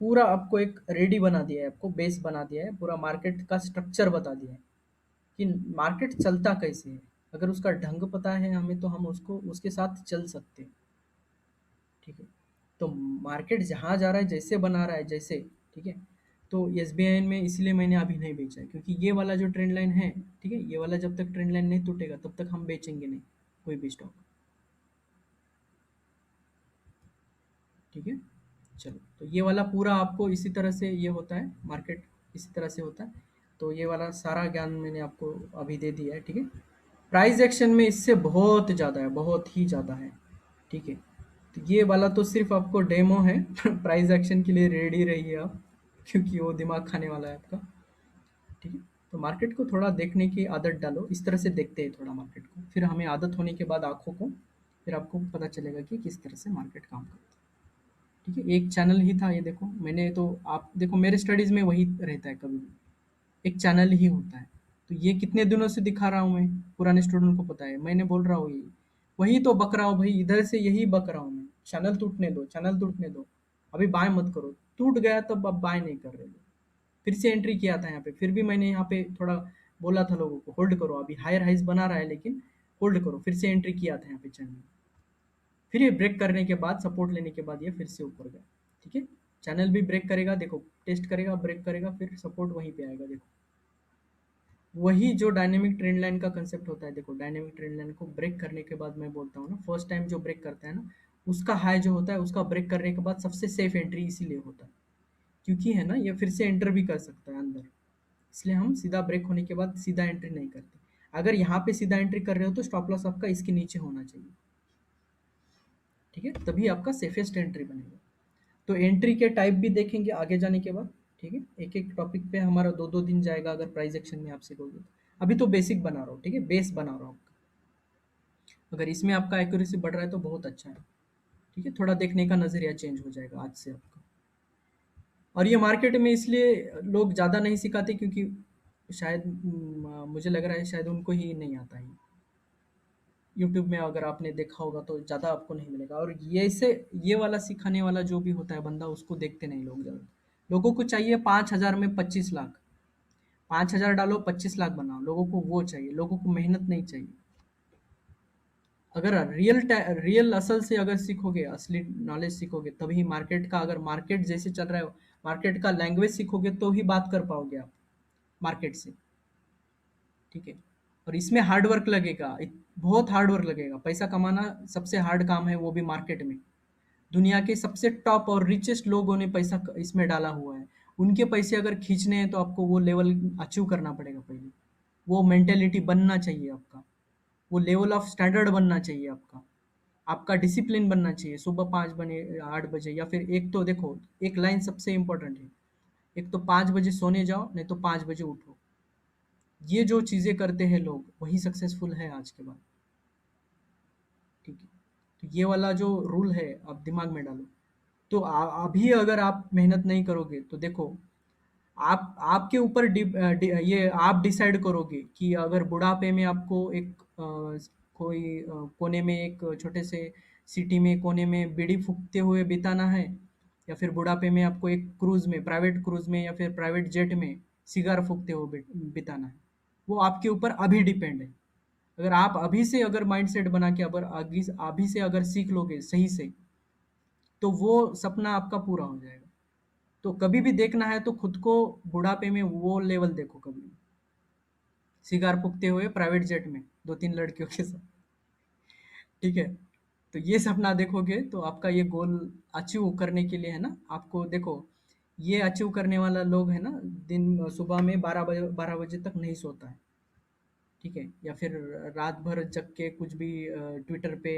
पूरा आपको एक रेडी बना दिया है, आपको बेस बना दिया है, पूरा मार्केट का स्ट्रक्चर बता दिया है कि मार्केट चलता कैसे है। अगर उसका ढंग पता है हमें तो हम उसको उसके साथ चल सकते हैं, ठीक है? तो मार्केट जहाँ जा रहा है, जैसे बना रहा है जैसे, ठीक है? तो एसबीआई में इसलिए मैंने अभी नहीं बेचा है, क्योंकि ये वाला जो ट्रेंड लाइन है, ठीक है? ये वाला जब तक ट्रेंड लाइन नहीं टूटेगा तब तक हम बेचेंगे नहीं कोई भी स्टॉक, ठीक है। चलो, तो ये वाला पूरा आपको इसी तरह से ये होता है, मार्केट इसी तरह से होता है। तो ये वाला सारा ज्ञान मैंने आपको अभी दे दिया है, ठीक है। प्राइस एक्शन में इससे बहुत ज़्यादा है, बहुत ही ज़्यादा है, ठीक है। तो ये वाला तो सिर्फ आपको डेमो है प्राइस एक्शन के लिए रेडी रहिए आप, क्योंकि वो दिमाग खाने वाला है आपका, ठीक है। तो मार्केट को थोड़ा देखने की आदत डालो, इस तरह से देखते हैं थोड़ा मार्केट को, फिर हमें आदत होने के बाद आंखों को, फिर आपको पता चलेगा कि किस तरह से मार्केट काम करता है, ठीक है। एक चैनल ही था ये, देखो मैंने तो, आप देखो मेरे स्टडीज़ में वही रहता है कभी भी, एक चैनल ही होता है। तो ये कितने दिनों से दिखा रहा हूँ मैं, पुराने स्टूडेंट को पता है, मैंने बोल रहा हूँ ये वही तो बक रहा हूँ भाई, इधर से यही बक रहा हूँ मैं, चैनल टूटने दो, चैनल टूटने दो, अभी बाय मत करो, टूट गया तब अब बाय नहीं कर रहे लोग। फिर से एंट्री किया था यहाँ पे, फिर भी मैंने यहाँ पे थोड़ा बोला था लोगों को होल्ड करो, अभी हायर हाइज बना रहा है लेकिन होल्ड करो, फिर से एंट्री किया था यहाँ पे चैनल, फिर ये ब्रेक करने के बाद सपोर्ट लेने के बाद ये फिर से ऊपर गया, ठीक है। चैनल भी ब्रेक करेगा, देखो टेस्ट करेगा, ब्रेक करेगा, फिर सपोर्ट वहीं पे आएगा, देखो वही जो डायनेमिक ट्रेंड लाइन का कंसेप्ट होता है। देखो डायनेमिक ट्रेंड लाइन को ब्रेक करने के बाद मैं बोलता हूँ ना, फर्स्ट टाइम जो ब्रेक करता है ना, उसका हाई जो होता है उसका ब्रेक करने के बाद सबसे सेफ एंट्री इसीलिए होता है, क्योंकि है ना ये फिर से एंटर भी कर सकता है अंदर, इसलिए हम सीधा ब्रेक होने के बाद सीधा एंट्री नहीं करते। अगर यहाँ पे सीधा एंट्री कर रहे हो तो स्टॉप लॉस आपका इसके नीचे होना चाहिए, ठीक है, तभी आपका सेफेस्ट एंट्री बनेगा। तो एंट्री के टाइप भी देखेंगे आगे जाने के बाद, ठीक है। एक एक टॉपिक पे हमारा 2-2 दिन जाएगा अगर प्राइस एक्शन में आप सीखोगे तो। अभी तो बेसिक बना रहा हूँ, ठीक है, बेस बना रहा हूँ आपका। अगर इसमें आपका एक्यूरेसी बढ़ रहा है तो बहुत अच्छा है, ठीक है। थोड़ा देखने का नज़रिया चेंज हो जाएगा आज से आपका। और ये मार्केट में इसलिए लोग ज़्यादा नहीं सिखाते क्योंकि शायद मुझे लग रहा है शायद उनको ही नहीं आता है। यूट्यूब में अगर आपने देखा होगा तो ज़्यादा आपको नहीं मिलेगा, और ये से ये वाला सिखाने वाला जो भी होता है बंदा, उसको देखते नहीं लोग ज़्यादा। लोगों को चाहिए 5,000 में 25 लाख, 5,000 डालो 25 लाख बनाओ, लोगों को वो चाहिए, लोगों को मेहनत नहीं चाहिए, अगर रियल असल से अगर सीखोगे, असली नॉलेज सीखोगे, तभी मार्केट का, अगर मार्केट जैसे चल रहा है, मार्केट का लैंग्वेज सीखोगे तो ही बात कर पाओगे आप मार्केट से, ठीक है। और इसमें हार्ड वर्क लगेगा, बहुत हार्ड वर्क लगेगा। पैसा कमाना सबसे हार्ड काम है, वो भी मार्केट में। दुनिया के सबसे टॉप और रिचेस्ट लोगों ने पैसा इसमें डाला हुआ है। उनके पैसे अगर खींचने हैं तो आपको वो लेवल अचीव करना पड़ेगा पहले। वो मेंटेलिटी बनना चाहिए आपका, वो लेवल ऑफ स्टैंडर्ड बनना चाहिए आपका, आपका डिसिप्लिन बनना चाहिए। सुबह 5 बजे, 8 बजे, या फिर एक तो देखो, एक लाइन सबसे इंपॉर्टेंट है, एक तो 5 बजे सोने जाओ, नहीं तो 5 बजे उठो। ये जो चीज़ें करते हैं लोग, वही सक्सेसफुल है आज के बाद, ठीक है। तो ये वाला जो रूल है आप दिमाग में डालो। तो अभी अगर आप मेहनत नहीं करोगे तो देखो, आप आपके ऊपर ये आप डिसाइड करोगे कि अगर बुढ़ापे में आपको एक कोई कोने में, एक छोटे से सिटी में कोने में बीड़ी फूकते हुए बिताना है, या फिर बुढ़ापे में आपको एक क्रूज में, प्राइवेट क्रूज में या फिर प्राइवेट जेट में सिगार फूकते हुए बिताना है। वो आपके ऊपर अभी डिपेंड है। अगर आप अभी से अगर माइंडसेट बना के अगर अभी से अगर सीख लोगे सही से, तो वो सपना आपका पूरा हो जाएगा। तो कभी भी देखना है तो खुद को बुढ़ापे में वो लेवल देखो, कभी सिगार फूकते हुए प्राइवेट जेट में 2-3 लड़कियों के साथ, ठीक है। तो ये सपना देखोगे तो आपका ये गोल अचीव करने के लिए है ना, आपको देखो, ये अचीव करने वाला लोग है ना, दिन सुबह में 12 बजे तक नहीं सोता है, ठीक है। या फिर रात भर जग के कुछ भी ट्विटर पे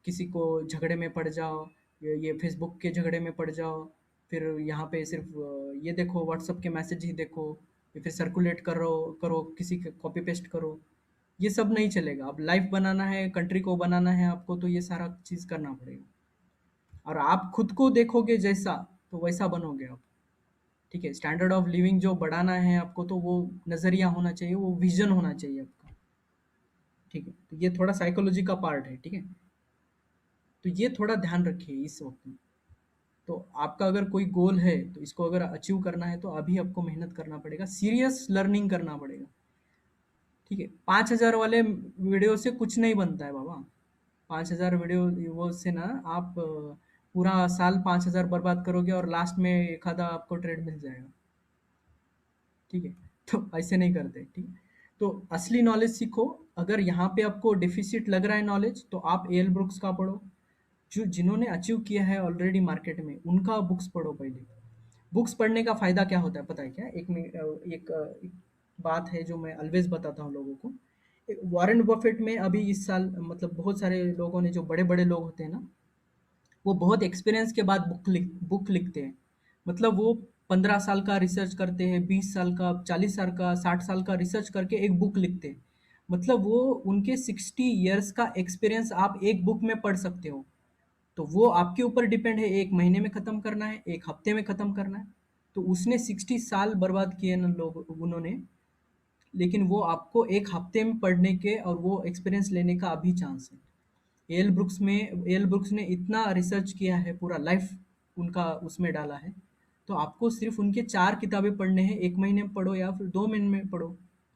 किसी को झगड़े में पड़ जाओ, ये फेसबुक के झगड़े में पड़ जाओ, फिर यहाँ पे सिर्फ ये देखो, व्हाट्सअप के मैसेज ही देखो, या फिर सर्कुलेट करो करो किसी के कॉपी पेस्ट करो। ये सब नहीं चलेगा। अब लाइफ बनाना है, कंट्री को बनाना है आपको, तो ये सारा चीज़ करना पड़ेगा। और आप खुद को देखोगे जैसा, तो वैसा बनोगे आप, ठीक है। स्टैंडर्ड ऑफ लिविंग जो बढ़ाना है आपको, तो वो नज़रिया होना चाहिए, वो विजन होना चाहिए आपका, ठीक है। तो ये थोड़ा साइकोलॉजी का पार्ट है, ठीक है। तो ये थोड़ा ध्यान रखिए इस वक्त में। तो आपका अगर कोई गोल है तो इसको अगर अचीव करना है तो अभी आपको मेहनत करना पड़ेगा, सीरियस लर्निंग करना पड़ेगा, ठीक है। 5,000 वाले वीडियो से कुछ नहीं बनता है बाबा। 5,000 वीडियो वो से ना आप पूरा साल 5,000 बर्बाद करोगे और लास्ट में एक आधा आपको ट्रेड मिल जाएगा, ठीक है। तो ऐसे नहीं करते, ठीक है। तो असली नॉलेज सीखो। अगर यहाँ पे आपको डिफिसिट लग रहा है नॉलेज, तो आप एल ब्रुक्स का पढ़ो। जो जिन्होंने अचीव किया है ऑलरेडी मार्केट में, उनका बुक्स पढ़ो पहले। बुक्स पढ़ने का फ़ायदा क्या होता है पता है क्या? एक बात है जो मैं ऑलवेज़ बताता हूँ लोगों को। वॉरेन बफेट में अभी इस साल, मतलब बहुत सारे लोगों ने, जो बड़े-बड़े लोग होते हैं ना, वो बहुत एक्सपीरियंस के बाद बुक लिखते हैं। मतलब वो 15 साल का रिसर्च करते हैं, 20 साल का, 40 साल का, 60 साल का रिसर्च करके एक बुक लिखते हैं। मतलब वो उनके 60 इयर्स का एक्सपीरियंस आप एक बुक में पढ़ सकते हो। तो वो आपके ऊपर डिपेंड है, 1 महीने में ख़त्म करना है, 1 हफ्ते में ख़त्म करना है। तो उसने 60 साल बर्बाद किए ना लोग उन्होंने, लेकिन वो आपको 1 हफ्ते में पढ़ने के और वो एक्सपीरियंस लेने का अभी चांस है। एल ब्रुक्स ने इतना रिसर्च किया है, पूरा लाइफ उनका उसमें डाला है। तो आपको सिर्फ उनके 4 किताबें पढ़ने हैं, 1 महीने में पढ़ो या फिर 2 महीने में पढ़ो,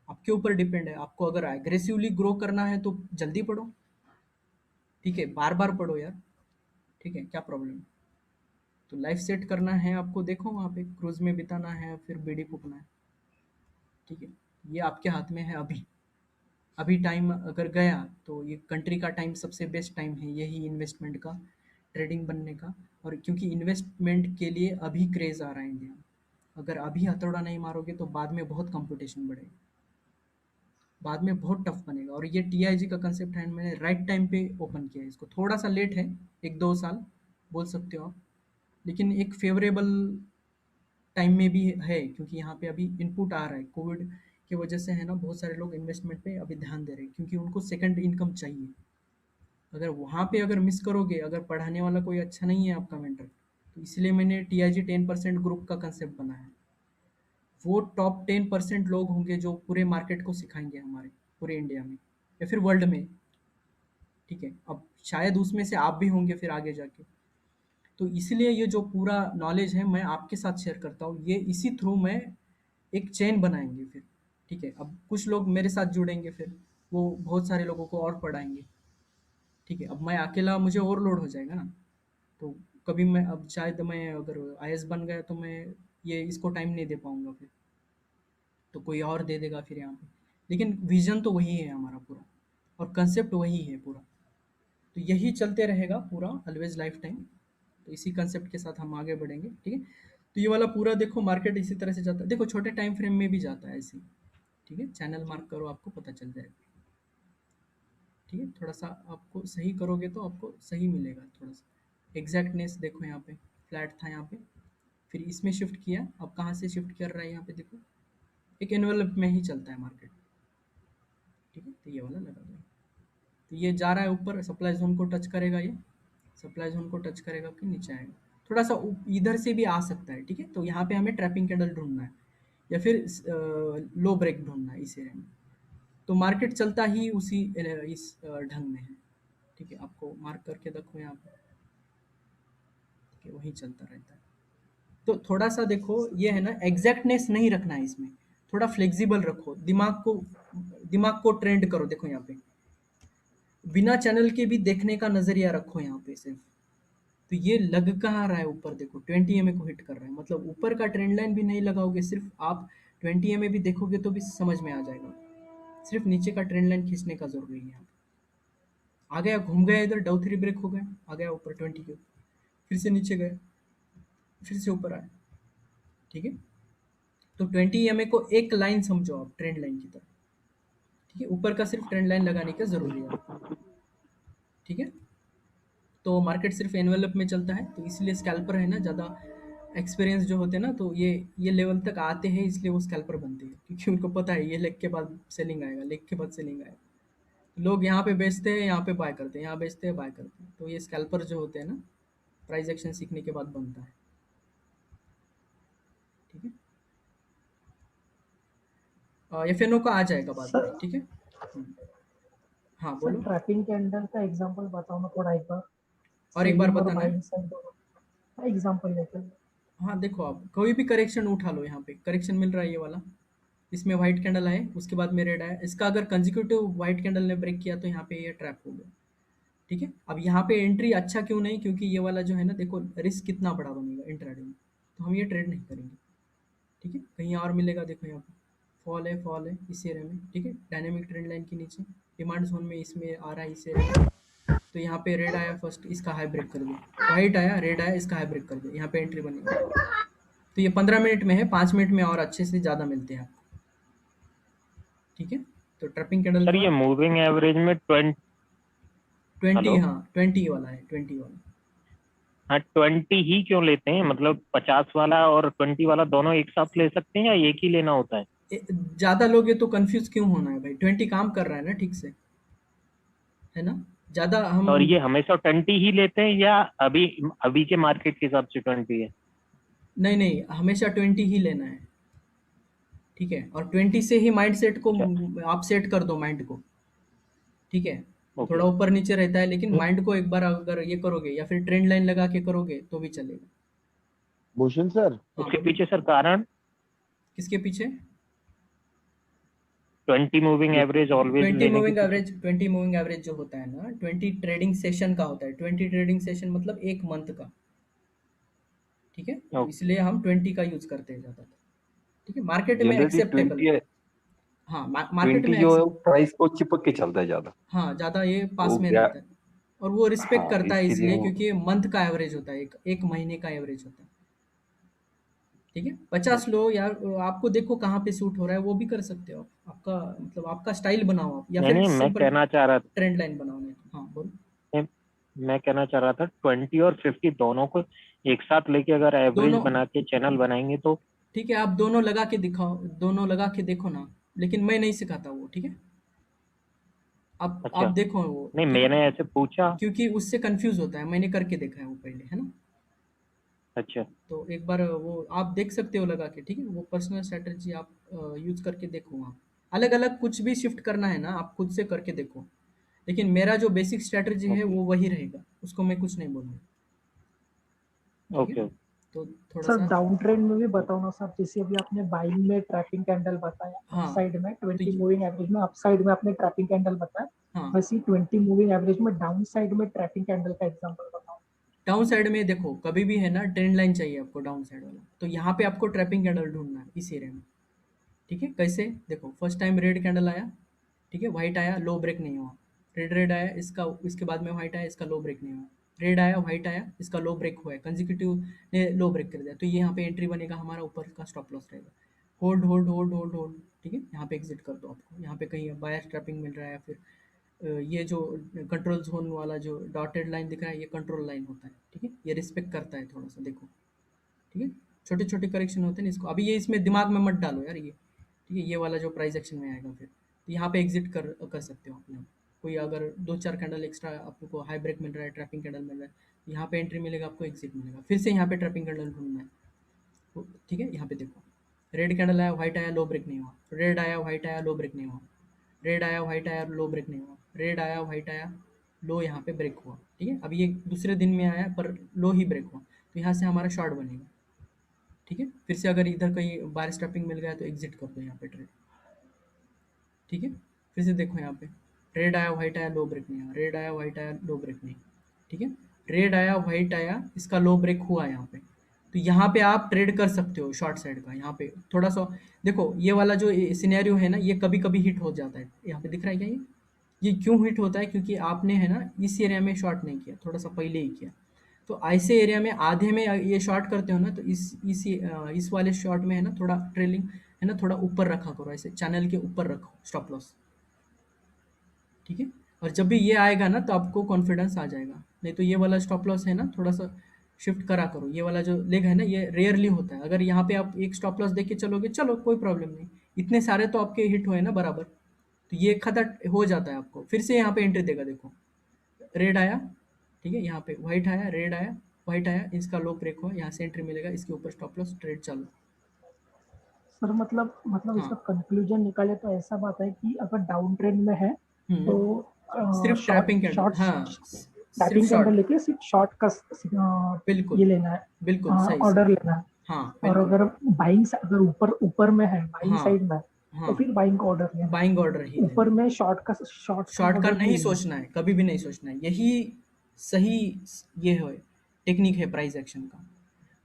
आपके ऊपर डिपेंड है। आपको अगर एग्रेसिवली ग्रो करना है तो जल्दी पढ़ो, ठीक है, बार बार पढ़ो यार, ठीक है, क्या प्रॉब्लम है। तो लाइफ सेट करना है आपको, देखो वहाँ पे क्रूज में बिताना है, फिर बीड़ी फूकना है, ठीक है। ये आपके हाथ में है अभी। अभी टाइम अगर गया तो ये कंट्री का टाइम सबसे बेस्ट टाइम है, यही इन्वेस्टमेंट का, ट्रेडिंग बनने का। और क्योंकि इन्वेस्टमेंट के लिए अभी क्रेज़ आ रहा है इंडिया में। अगर अभी हथौड़ा नहीं मारोगे तो बाद में बहुत कंपटीशन बढ़ेगा, बाद में बहुत टफ बनेगा। और ये टीआईजी का कंसेप्ट है, मैंने राइट टाइम पे ओपन किया है इसको। थोड़ा सा लेट है, 1-2 साल बोल सकते हो आप, लेकिन एक फेवरेबल टाइम में भी है, क्योंकि यहाँ पे अभी इनपुट आ रहा है कोविड की वजह से, है ना। बहुत सारे लोग इन्वेस्टमेंट पे अभी ध्यान दे रहे हैं, क्योंकि उनको सेकंड इनकम चाहिए। अगर वहाँ पे अगर मिस करोगे, अगर पढ़ाने वाला कोई अच्छा नहीं है आपका मेंटर, तो इसलिए मैंने टीआईजी 10% ग्रुप का कंसेप्ट बनाया है। वो टॉप 10% लोग होंगे जो पूरे मार्केट को सिखाएंगे हमारे पूरे इंडिया में या फिर वर्ल्ड में, ठीक है। अब शायद उसमें से आप भी होंगे फिर आगे जाके। तो इसलिए ये जो पूरा नॉलेज है मैं आपके साथ शेयर करता हूँ, ये इसी थ्रू मैं एक चेन बनाएंगे फिर, ठीक है। अब कुछ लोग मेरे साथ जुड़ेंगे, फिर वो बहुत सारे लोगों को और पढ़ाएंगे, ठीक है, अब मैं अकेला मुझे ओवरलोड हो जाएगा ना, तो कभी मैं अब शायद मैं अगर आईएएस बन गया तो मैं ये इसको टाइम नहीं दे पाऊंगा फिर, तो कोई और दे देगा फिर यहाँ पे। लेकिन विजन तो वही है हमारा पूरा, और कंसेप्ट वही है पूरा, तो यही चलते रहेगा पूरा ऑलवेज लाइफ टाइम। तो इसी कंसेप्ट के साथ हम आगे बढ़ेंगे, ठीक है। तो ये वाला पूरा देखो मार्केट इसी तरह से जाता है, देखो छोटे टाइम फ्रेम में भी जाता है ऐसे ही, ठीक है। चैनल मार्क करो, आपको पता चल जाएगा, ठीक है। थोड़ा सा आपको सही करोगे तो आपको सही मिलेगा, थोड़ा सा एग्जैक्टनेस देखो यहाँ पे फ्लैट था यहाँ पे, फिर इसमें शिफ्ट किया, अब कहाँ से शिफ्ट कर रहा है यहाँ पे देखो, एक एनवेलप में ही चलता है मार्केट, ठीक है। तो ये वाला लगा दो, तो ये जा रहा है ऊपर, सप्लाई जोन को टच करेगा, ये सप्लाई जोन को टच करेगा कि नीचे आएगा, थोड़ा सा इधर से भी आ सकता है, ठीक है। तो यहाँ पे हमें ट्रैपिंग कैंडल ढूंढना है, या फिर लो ब्रेक ढूंढना है इस एरिया में। तो मार्केट चलता ही उसी इस ढंग में है, ठीक है। आपको मार्क करके रखो यहाँ पे, ठीक है, वही चलता रहता है। तो थोड़ा सा देखो ये है ना, एग्जैक्टनेस नहीं रखना है इसमें, थोड़ा फ्लेक्सिबल रखो, दिमाग को ट्रेंड करो, देखो यहाँ पे बिना चैनल के भी देखने का नजरिया रखो यहाँ पे सिर्फ। तो ये लग कहाँ रहा है ऊपर, देखो 20 MA को हिट कर रहा है, मतलब ऊपर का ट्रेंड लाइन भी नहीं लगाओगे, सिर्फ आप 20 MA भी देखोगे तो भी समझ में आ जाएगा, सिर्फ नीचे का ट्रेंड लाइन खींचने का जरूरी है यहाँ पे। आ गया, घूम गया इधर, डाउ 3 ब्रेक हो गया, आ गया ऊपर 20 के, फिर से नीचे गया, फिर से ऊपर आया, ठीक है। तो 20 MA को एक लाइन समझो आप ट्रेंड लाइन की तरह, ठीक है। ऊपर का सिर्फ ट्रेंड लाइन लगाने का जरूरी है आपको, ठीक है। तो मार्केट सिर्फ एनवेलप में चलता है, तो इसलिए स्कैल्पर है ना ज़्यादा एक्सपीरियंस जो होते हैं ना, तो ये लेवल तक आते हैं, इसलिए वो स्कैल्पर बनते हैं, क्योंकि उनको पता है ये लेग के बाद सेलिंग आएगा, लेग के बाद सेलिंग आएगा। लोग यहाँ पे बेचते हैं, यहाँ पे बाय करते हैं, यहाँ बेचते हैं बाय करते हैं, तो ये स्कैल्पर जो होते हैं ना, प्राइस एक्शन सीखने के बाद बनता है, ठीक है। एफ का आ जाएगा बाद में, सर ठीक है। हाँ सर बोलो, ट्रैपिंग कैंडल का एग्जांपल बताओ ना थोड़ा एक बार, और एक बार सेलिंग और बताना है। बाइंग साइड दोनों एग्जांपल लेकर। हाँ देखो, आप कोई भी करेक्शन उठा लो, यहाँ पे करेक्शन मिल रहा है ये वाला, इसमें व्हाइट कैंडल आए, उसके बाद में रेड आया, इसका अगर कंजिक्यूटिव व्हाइट कैंडल ने ब्रेक किया तो यहाँ पे ये ट्रैप हो गया, ठीक है। अब यहाँ पे एंट्री अच्छा क्यों नहीं, क्योंकि ये वाला जो है ना, देखो रिस्क कितना बड़ा बनेगा इंट्राडे में, तो हम ये ट्रेड नहीं करेंगे, ठीक है। कहीं और मिलेगा, देखो यहाँ पे फॉल है इस एरिया में, ठीक है, डायनेमिक ट्रेंड लाइन के नीचे, डिमांड जोन में इसमें आ रहा है इस एरिया में। तो यहाँ पे रेड आया फर्स्ट, इसका हाई ब्रेक कर दो, व्हाइट आया, रेड आया, इसका हाई ब्रेक कर दो, यहाँ पे एंट्री बनेगी। तो ये 15 मिनट में है, 5 मिनट में और अच्छे से ज़्यादा मिलते हैं आपको, ठीक है। तो ट्रैपिंग कैंडल सर का ये मूविंग एवरेज में 20, हेलो हाँ 20 वाला है, 20 वाला। हाँ 20 ही क्यों लेते हैं, मतलब 50 वाला और 20 वाला दोनों एक साथ ले सकते हैं या एक ही लेना होता है? ज़्यादा लोगे तो कंफ्यूज क्यों होना है भाई, 20 काम कर रहा है ना ठीक से, है ना। ज़्यादा हम, और ये हमेशा 20 ही लेते हैं या अभी अभी के मार्केट के हिसाब से 20 है? नहीं नहीं, हमेशा 20 ही लेना है, ठीक है। और 20 से ही माइंड सेट को अच्छा आप सेट कर दो माइंड को, ठीक है। ओके। थोड़ा ऊपर नीचे रहता है, लेकिन माइंड को एक बार अगर ये करोगे या फिर ट्रेंड लाइन लगा के करोगे तो भी चलेगा। भूषण सर, हाँ उसके बोलो, पीछे सर कारण? किसके पीछे? 20 मूविंग एवरेज ऑलवेज 20 लेने के मूविंग पीछे? एवरेज, 20 मूविंग एवरेज जो होता है ना, 20 ट्रेडिंग सेशन का होता है, 20 ट्रेडिंग सेशन मतलब एक मंथ का, ठीक है। तो ओके इसलिए हम 20 का यूज करते हैं ज़्यादातर, ठीक है, मार्केट में जनरली एक्सेप्टेबल है। 20 हाँ मार्केट 20 में जो है वो प्राइस को चिपक के चलता है ज्यादा। हाँ ज़्यादा ये पास वो में क्या, रहता है, और वो रिस्पेक्ट हाँ करता है इसके लिए इसलिए वो क्योंकि मंथ का एवरेज होता है, एक महीने का एवरेज होता है, ठीक है। 50 लो यार, आपको देखो कहाँ पे सूट हो रहा है वो भी कर सकते हो आप, आपका मतलब आपका स्टाइल बनाओ आप, या नहीं फिर नहीं सिंपल ट्रेंड लाइन बनाओ, नहीं तो हाँ बोलो। मैं कहना चाह रहा था 20 और 50 दोनों को एक साथ लेके अगर एवरेज दोनों, बना के चैनल बनाएंगे तो? ठीक है, आप दोनों लगा के दिखाओ, दोनों लगा के देखो ना, लेकिन मैं नहीं सिखाता वो, ठीक है। आप अच्छा देखो वो, नहीं ठीक है, मैंने ऐसे पूछा। क्योंकि उससे कंफ्यूज होता है, मैंने करके देखा है वो पहले, है ना। अच्छा तो एक बार वो आप देख सकते हो लगा के, ठीक है, वो पर्सनल स्ट्रेटजी आप यूज करके देखो, आप अलग अलग कुछ भी शिफ्ट करना है ना, आप खुद से करके देखो, लेकिन मेरा जो बेसिक स्ट्रेटजी है ओके वो वही रहेगा, उसको मैं कुछ नहीं बोलूँगा, ठीक है। ओके तो थोड़ा सर सा डाउन ट्रेंड में भी बताओ ना सर, जैसे अभी आपने बाइंग में ट्रैपिंग कैंडल बताया, हाँ, अप साइड में तो 20 ये मूविंग एवरेज में, अप साइड में आपने ट्रैपिंग कैंडल बताया, हाँ, वैसे ही 20 मूविंग एवरेज में डाउन साइड में ट्रैपिंग कैंडल का एग्जांपल बताओ। डाउन साइड में देखो कभी भी है ना ट्रेंड लाइन चाहिए आपको डाउन साइड वाला, तो यहाँ पे आपको ट्रैपिंग कैंडल ढूंढना है इस एरिया में। ठीक है, कैसे देखो, फर्स्ट टाइम रेड कैंडल आया, ठीक है, व्हाइट आया, लो ब्रेक नहीं हुआ, रेड रेड आया, इसका इसके बाद में व्हाइट आया, इसका लो ब्रेक नहीं हुआ, रेड आया, व्हाइट आया, इसका लो ब्रेक हुआ है, कंजिक्यूटिव ने लो ब्रेक कर दिया, तो ये यहाँ पे एंट्री बनेगा, हमारा ऊपर का स्टॉप लॉस रहेगा। Hold hold hold hold hold, ठीक है, यहाँ पे एग्जिट कर दो। आपको यहाँ पे कहीं बायर ट्रैपिंग मिल रहा है, या फिर ये जो कंट्रोल जोन वाला जो डॉटेड लाइन दिख रहा है, ये कंट्रोल लाइन होता है। ठीक है, ये रिस्पेक्ट करता है थोड़ा सा, देखो। ठीक है, छोटे छोटे करेक्शन होते हैं ना, इसको अभी ये इसमें दिमाग में मत डालो यार, ये ठीक है, ये वाला जो प्राइस एक्शन में आएगा फिर, तो यहाँ पे एग्जिट कर सकते हो अपने। कोई अगर 2-4 कैंडल एक्स्ट्रा आपको हाई ब्रेक मिल रहा है, ट्रैपिंग कैंडल मिल रहा है, यहाँ पे एंट्री मिलेगा, आपको एग्जिट मिलेगा, फिर से यहाँ पे ट्रैपिंग कैंडल ढूंढना है। ठीक है, यहाँ पे देखो, रेड कैंडल आया, व्हाइट आया, लो ब्रेक नहीं हुआ, रेड आया, व्हाइट आया, लो ब्रेक नहीं हुआ, रेड आया, व्हाइट आया, लो ब्रेक नहीं हुआ, रेड आया, व्हाइट आया, लो यहाँ पे ब्रेक हुआ। ठीक है, अब ये दूसरे दिन में आया पर लो ही ब्रेक हुआ, तो यहाँ से हमारा शॉर्ट बनेगा। ठीक है, फिर से अगर इधर कहीं बार स्टॉपिंग मिल गया तो एग्जिट कर दो यहाँ पे ट्रेड। ठीक है, फिर से देखो यहाँ पे रेड आया, व्हाइट आया, लो ब्रेक नहीं आया, रेड आया, व्हाइट आया, लो ब्रेक नहीं। ठीक है, रेड आया, व्हाइट आया, इसका लो ब्रेक हुआ यहाँ पे, तो यहाँ पे आप ट्रेड कर सकते हो शॉर्ट साइड का। यहाँ पे थोड़ा सा देखो, ये वाला जो सिनेरियो है ना, ये कभी कभी हिट हो जाता है। यहाँ पे दिख रहा है क्या ये क्यों हिट होता है? क्योंकि आपने है ना इस एरिया में शॉर्ट नहीं किया, थोड़ा सा पहले ही किया। तो ऐसे एरिया में आधे में ये शॉर्ट करते हो ना, तो इस वाले शॉर्ट में है ना थोड़ा ट्रेलिंग है ना, थोड़ा ऊपर रखा करो, ऐसे चैनल के ऊपर रखो स्टॉप लॉस। ठीक है, और जब भी ये आएगा ना तो आपको कॉन्फिडेंस आ जाएगा। नहीं तो ये वाला स्टॉप लॉस है ना, थोड़ा सा शिफ्ट करा करो। ये वाला जो लेग है ना, ये रेयरली होता है। अगर यहाँ पे आप एक स्टॉप लॉस देख के चलोगे, चलो कोई प्रॉब्लम नहीं, इतने सारे तो आपके हिट हुए ना बराबर, तो ये खतरा हो जाता है आपको। फिर से यहाँ पे एंट्री देगा, देखो रेड आया, ठीक है, यहाँ पे व्हाइट आया, रेड आया, व्हाइट आया, इसका लो ब्रेक हुआ, यहाँ से एंट्री मिलेगा, इसके ऊपर स्टॉप लॉस, ट्रेड चालू। सर मतलब इसका हाँ, कंक्लूजन निकाले तो ऐसा बात है कि अगर डाउन ट्रेंड में है तो सिर्फ ट्रैपिंग कैंडल, शॉर्ट हाँ, सिर्फ टैपिंग कैंडल शॉर्ट, लेके सिर्फ शॉर्ट का बिल्कुल ये लेना है, बिल्कुल सही ऑर्डर सही, लेना है। हाँ और बिल्कुल, अगर बाइंग अगर ऊपर में है, बाइंग हाँ साइड में है, हाँ, तो फिर बाइंग का ऑर्डर लेना है। बाइंग ऑर्डर ही ऊपर लेना है। में शॉर्ट का शॉर्ट का ऑर्डर नहीं नहीं लेना। सोचना है, कभी भी नहीं सोचना है, यही सही ये है टेक्निक है प्राइस एक्शन का।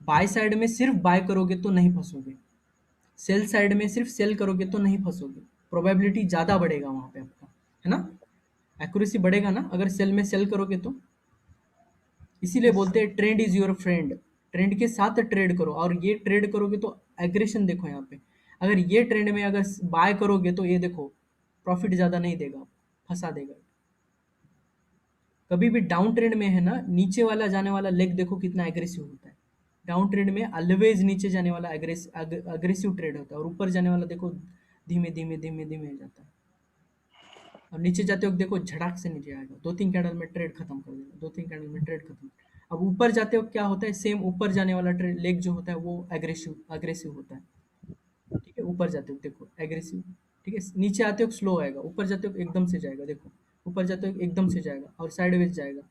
बाय साइड में सिर्फ बाय करोगे तो नहीं फंसोगे, सेल साइड में सिर्फ सेल करोगे तो नहीं फंसोगे, प्रोबेबिलिटी ज़्यादा बढ़ेगा वहाँ पे आपका, है ना, एक्यूरेसी बढ़ेगा ना अगर सेल में सेल करोगे तो। इसीलिए यस बोलते सर। हैं trend is your friend, trend के साथ ट्रेड करो। और ये ट्रेड करोगे तो एग्रेशन देखो यहाँ पे, अगर ये ट्रेंड में अगर बाय करोगे तो ये देखो प्रॉफिट ज़्यादा नहीं देगा, फंसा देगा। कभी भी डाउन ट्रेंड में है ना, नीचे वाला जाने वाला लेग देखो कितना एग्रेसिव होता है। डाउन ट्रेंड में ऑलवेज नीचे जाने वाला अग्रेसिव ट्रेड होता है, और ऊपर जाने वाला देखो धीमे धीमे धीमे धीमे जाता है। और नीचे जाते वक्त देखो झड़ाक से नीचे आएगा, 2-3 कैंडल में ट्रेड खत्म कर देगा, 2-3 कैंडल में ट्रेड खत्म। अब ऊपर जाते वक्त क्या होता है, सेम ऊपर जाने वाला ट्रेड लेग जो होता है वो अग्रेसिव होता है। ठीक है, ऊपर जाते वक्त देखो एग्रेसिव, ठीक है, नीचे आते वक्त स्लो आएगा, ऊपर जाते वक्त एकदम से जाएगा, देखो ऊपर जाते वक्त एकदम से जाएगा और साइडवेज जाएगा,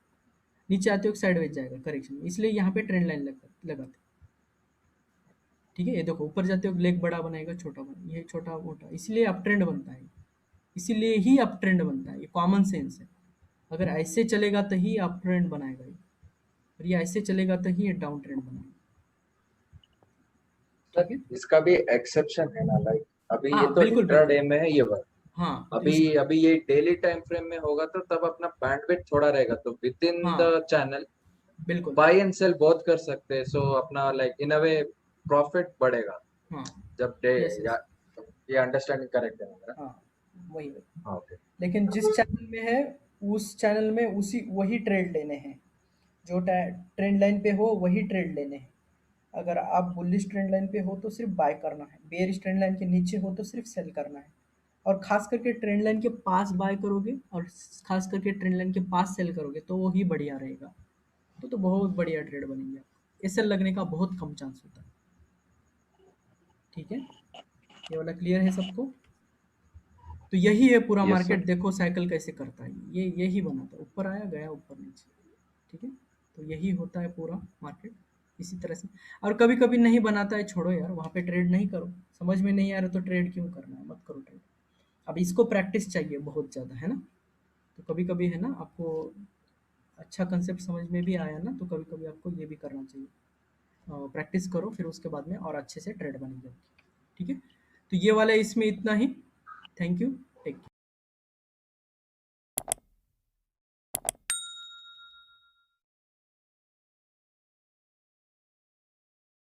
नीचे आते वक्त साइडवेज जाएगा करेक्शन में, इसलिए यहाँ पे ट्रेंड लाइन लगाते। ठीक है, ये देखो ऊपर जाते वक्त लेग बड़ा बनाएगा, छोटा बना, ये छोटा मोटा, इसलिए अप ट्रेंड बनता है, इसीलिए ही अप ट्रेंड बनता है, ये कॉमन सेंस है। अगर ऐसे चलेगा तो ही अप ट्रेंड बनाएगा ये, और ये ऐसे चलेगा तो ही ये डाउन ट्रेंड बनाएगा। ठीक है, इसका भी एक्सेप्शन है ना, लाइक अभी हाँ ये तो बिल्कुल इंट्राडे बिल्कुल, में है ये बात। हाँ अभी ये डेली टाइम फ्रेम में होगा तो तब अपना बैंडविड्थ थोड़ा रहेगा, तो विद इन हाँ द चैनल बिल्कुल, बाय एंड सेल बहुत कर सकते हैं। सो अपना like in a way profit बढ़ेगा हाँ जब डे यस यस, ये अंडरस्टैंडिंग करेक्ट है मेरा? हाँ वही वही। हाँ, ओके। लेकिन जिस चैनल में है उस चैनल में वही ट्रेड लेने हैं, जो ट्रेंड लाइन पे हो वही ट्रेड लेने हैं। अगर आप बुलिश ट्रेंड लाइन पे हो तो सिर्फ बाय करना है, बेयरिश ट्रेंड लाइन के नीचे हो तो सिर्फ सेल करना है। और खास करके ट्रेंड लाइन के पास बाय करोगे और खास करके ट्रेंड लाइन के पास सेल करोगे तो वो ही बढ़िया रहेगा, तो बहुत बढ़िया ट्रेड बनेंगे आपको। एसएल लगने का बहुत कम चांस होता है। ठीक है, ये वाला क्लियर है सबको? तो यही है पूरा यस मार्केट, सर। देखो साइकिल कैसे करता है, ये यही बना था, ऊपर आया गया ऊपर नीचे। ठीक है, तो यही होता है पूरा मार्केट, इसी तरह से। और कभी-कभी नहीं बनाता है, छोड़ो यार, वहाँ पे ट्रेड नहीं करो। समझ में नहीं आ रहा तो ट्रेड क्यों करना है, मत करो ट्रेड। अब इसको प्रैक्टिस चाहिए बहुत ज़्यादा, है ना? तो कभी-कभी है ना आपको अच्छा कंसेप्ट समझ में भी आया ना, तो कभी-कभी आपको ये भी करना चाहिए। प्रैक्टिस करो, फिर उसके बाद में और अच्छे से ट्रेड बनेगी आपकी। ठीक है? तो ये वाला इसमें इतना ही। Thank you.